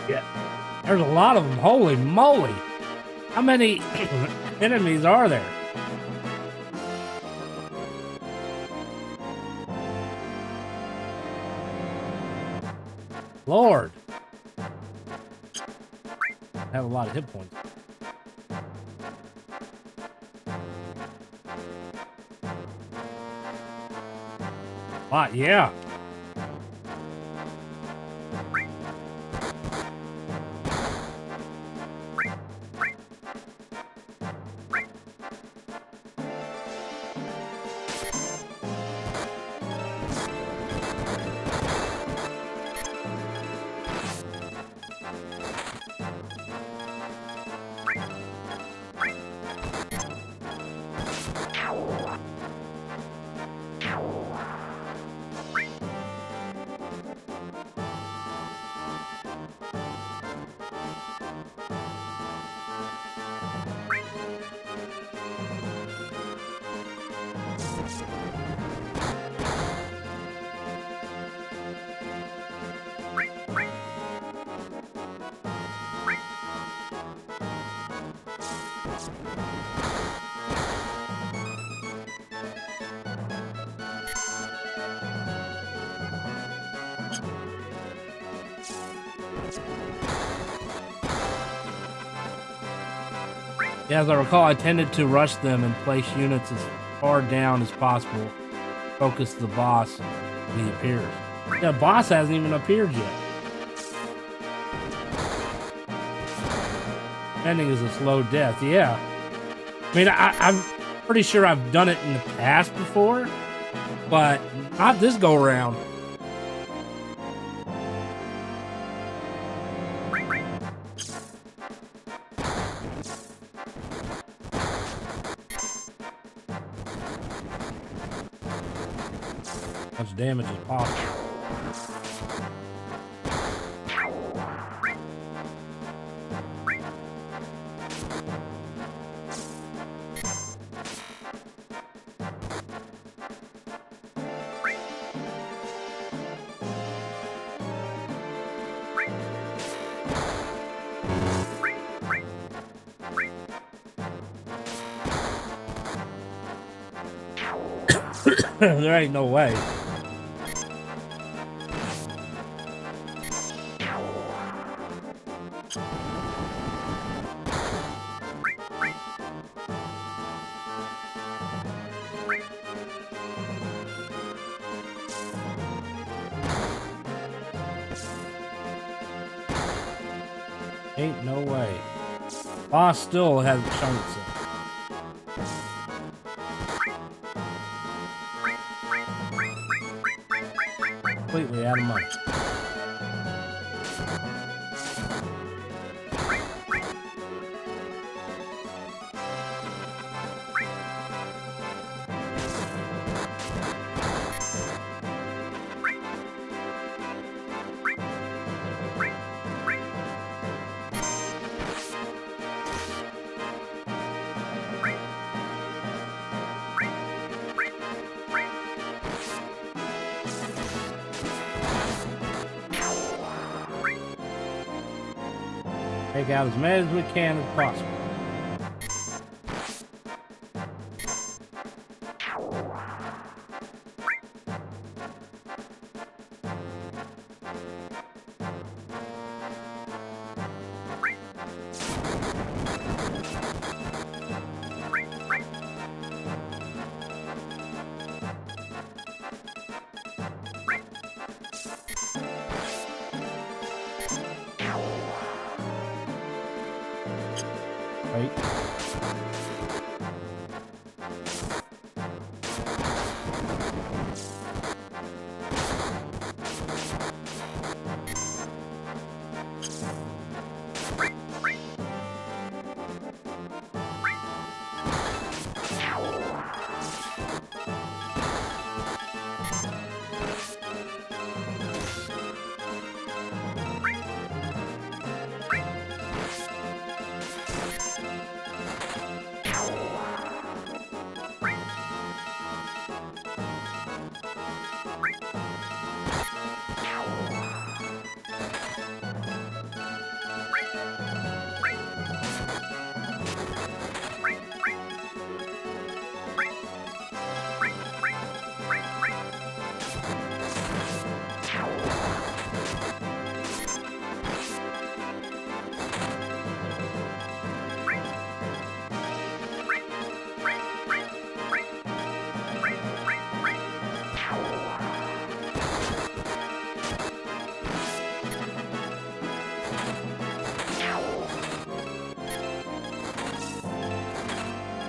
A: Yeah. There's a lot of them. Holy moly. How many enemies are there? Lord. I have a lot of hit points. A lot, yeah. Yeah, as I recall, I tended to rush them and place units as far down as possible. Focus the boss when he appears. Yeah, the boss hasn't even appeared yet. Ending is a slow death, yeah. I mean, I'm pretty sure I've done it in the past before, but not this go-around. Much damage as possible. There ain't no way. Ain't no way. Boss still hasn't shown itself. Completely out of money. Take out as many as we can as possible. Wait.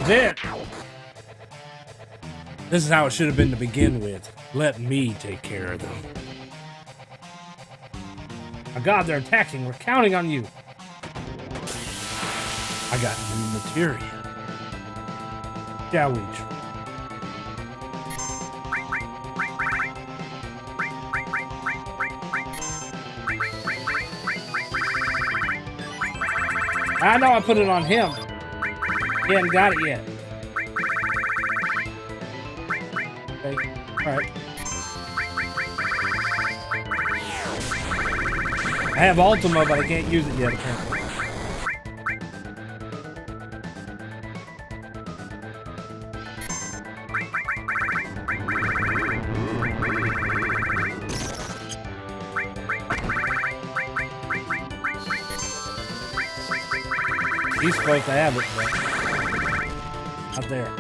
A: There. This is how it should have been to begin with. Let me take care of them. Oh God, they're attacking. We're counting on you. I got new materia. Shall we? I know I put it on him. He hadn't got it yet. Okay, alright. I have Ultima, but I can't use it yet, apparently. He's supposed to have it, but not there.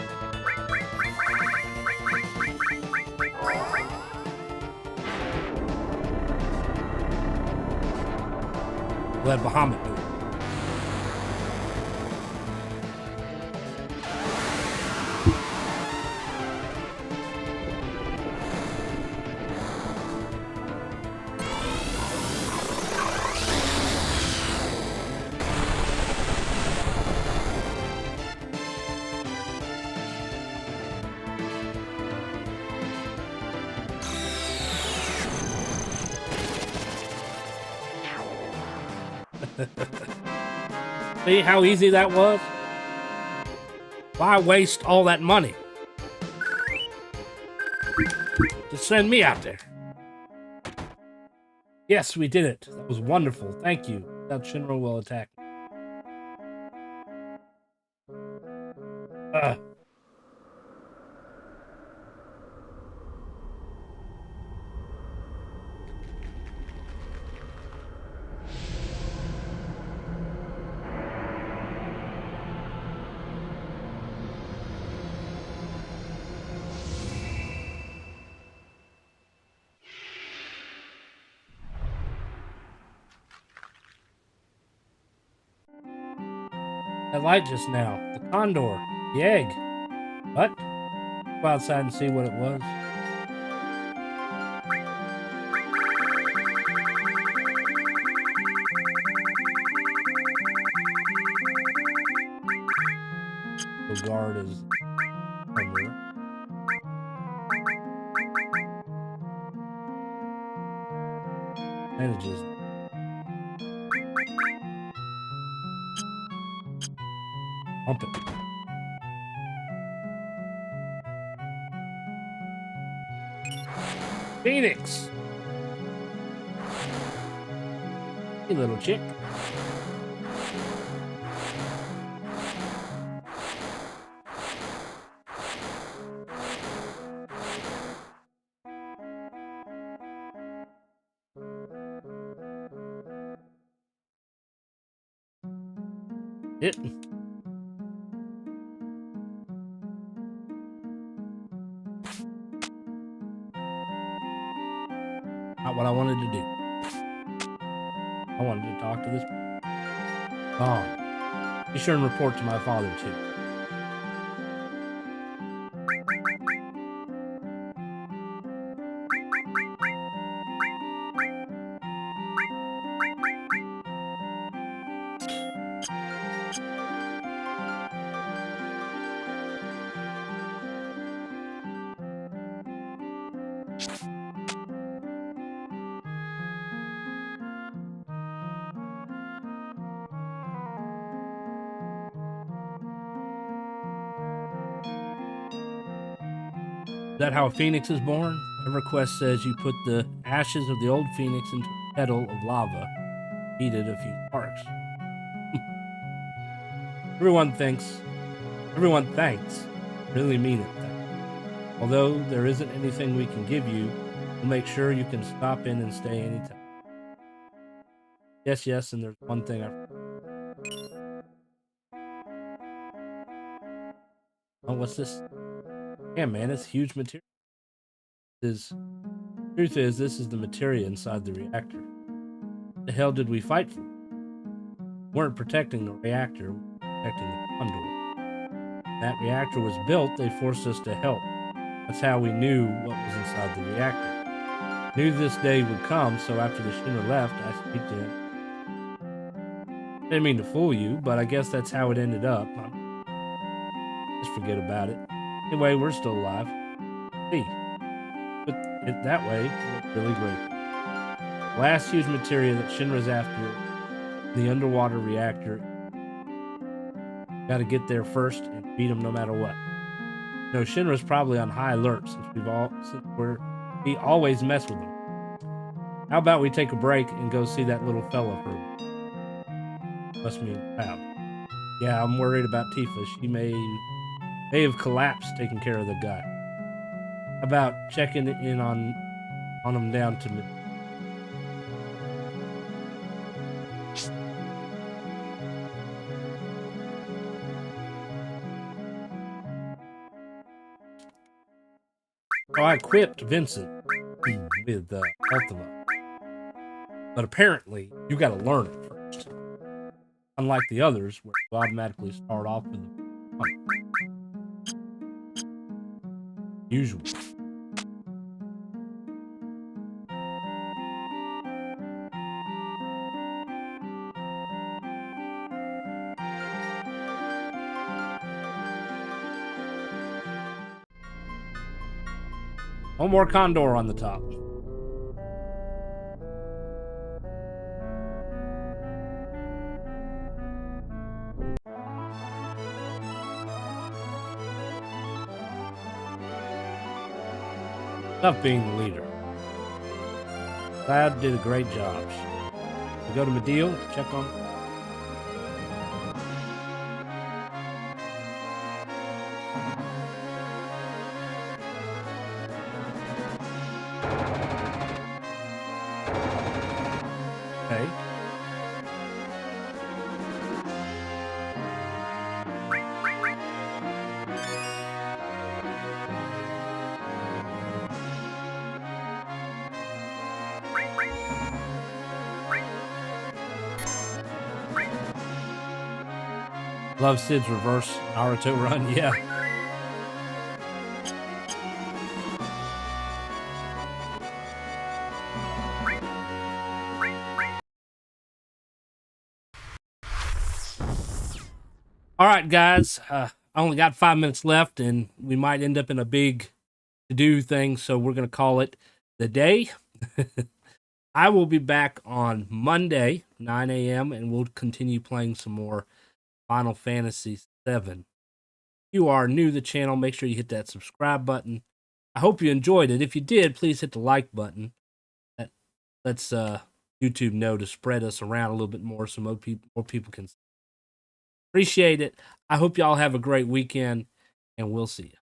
A: Let Bahamut do it. See how easy that was? Why waste all that money? Just send me out there. Yes, we did it. That was wonderful. Thank you. Now Shinra will attack me. That light just now. The condor. The egg. What? Go outside and see what it was. The guard is under. Manages. Pump it. Phoenix! Hey, little chick. It. Not what I wanted to do. I wanted to talk to this. Oh, be sure and report to my father too. Is that how a phoenix is born? EverQuest says you put the ashes of the old phoenix into a kettle of lava, heated a few sparks. Everyone thanks. Really mean it. Although there isn't anything we can give you, we'll make sure you can stop in and stay anytime. Yes, and there's one thing Oh, what's this? Yeah, man, it's huge material. Truth is, this is the materia inside the reactor. What the hell did we fight for? We weren't protecting the reactor, we were protecting the condor. When that reactor was built, they forced us to help. That's how we knew what was inside the reactor. Knew this day would come, so after the Shinra left, I speak to him. Didn't mean to fool you, but I guess that's how it ended up. Just forget about it. Anyway, we're still alive. See, put it that way, we're really great. Last huge materia that Shinra's after, the underwater reactor. Got to get there first and beat them no matter what. No, Shinra's probably on high alert since we always mess with them. How about we take a break and go see that little fella for must mean cloud. Yeah, I'm worried about Tifa. She may have collapsed taking care of the guy. How about checking in on him down to mid. So I equipped Vincent with Ultima. But apparently, you got to learn it first. Unlike the others, where you automatically start off with usual. One more Condor on the top. Tough being the leader. Cloud did a great job. We go to Medill, check on. Okay. Love Sid's reverse Naruto run, yeah. All right, guys. I only got 5 minutes left, and we might end up in a big to-do thing, so we're going to call it the day. I will be back on Monday, 9 a.m., and we'll continue playing some more Final Fantasy VII. If you are new to the channel, make sure you hit that subscribe button. I hope you enjoyed it. If you did, please hit the like button. That lets YouTube know to spread us around a little bit more so more people can see. Appreciate it. I hope y'all have a great weekend, and we'll see you.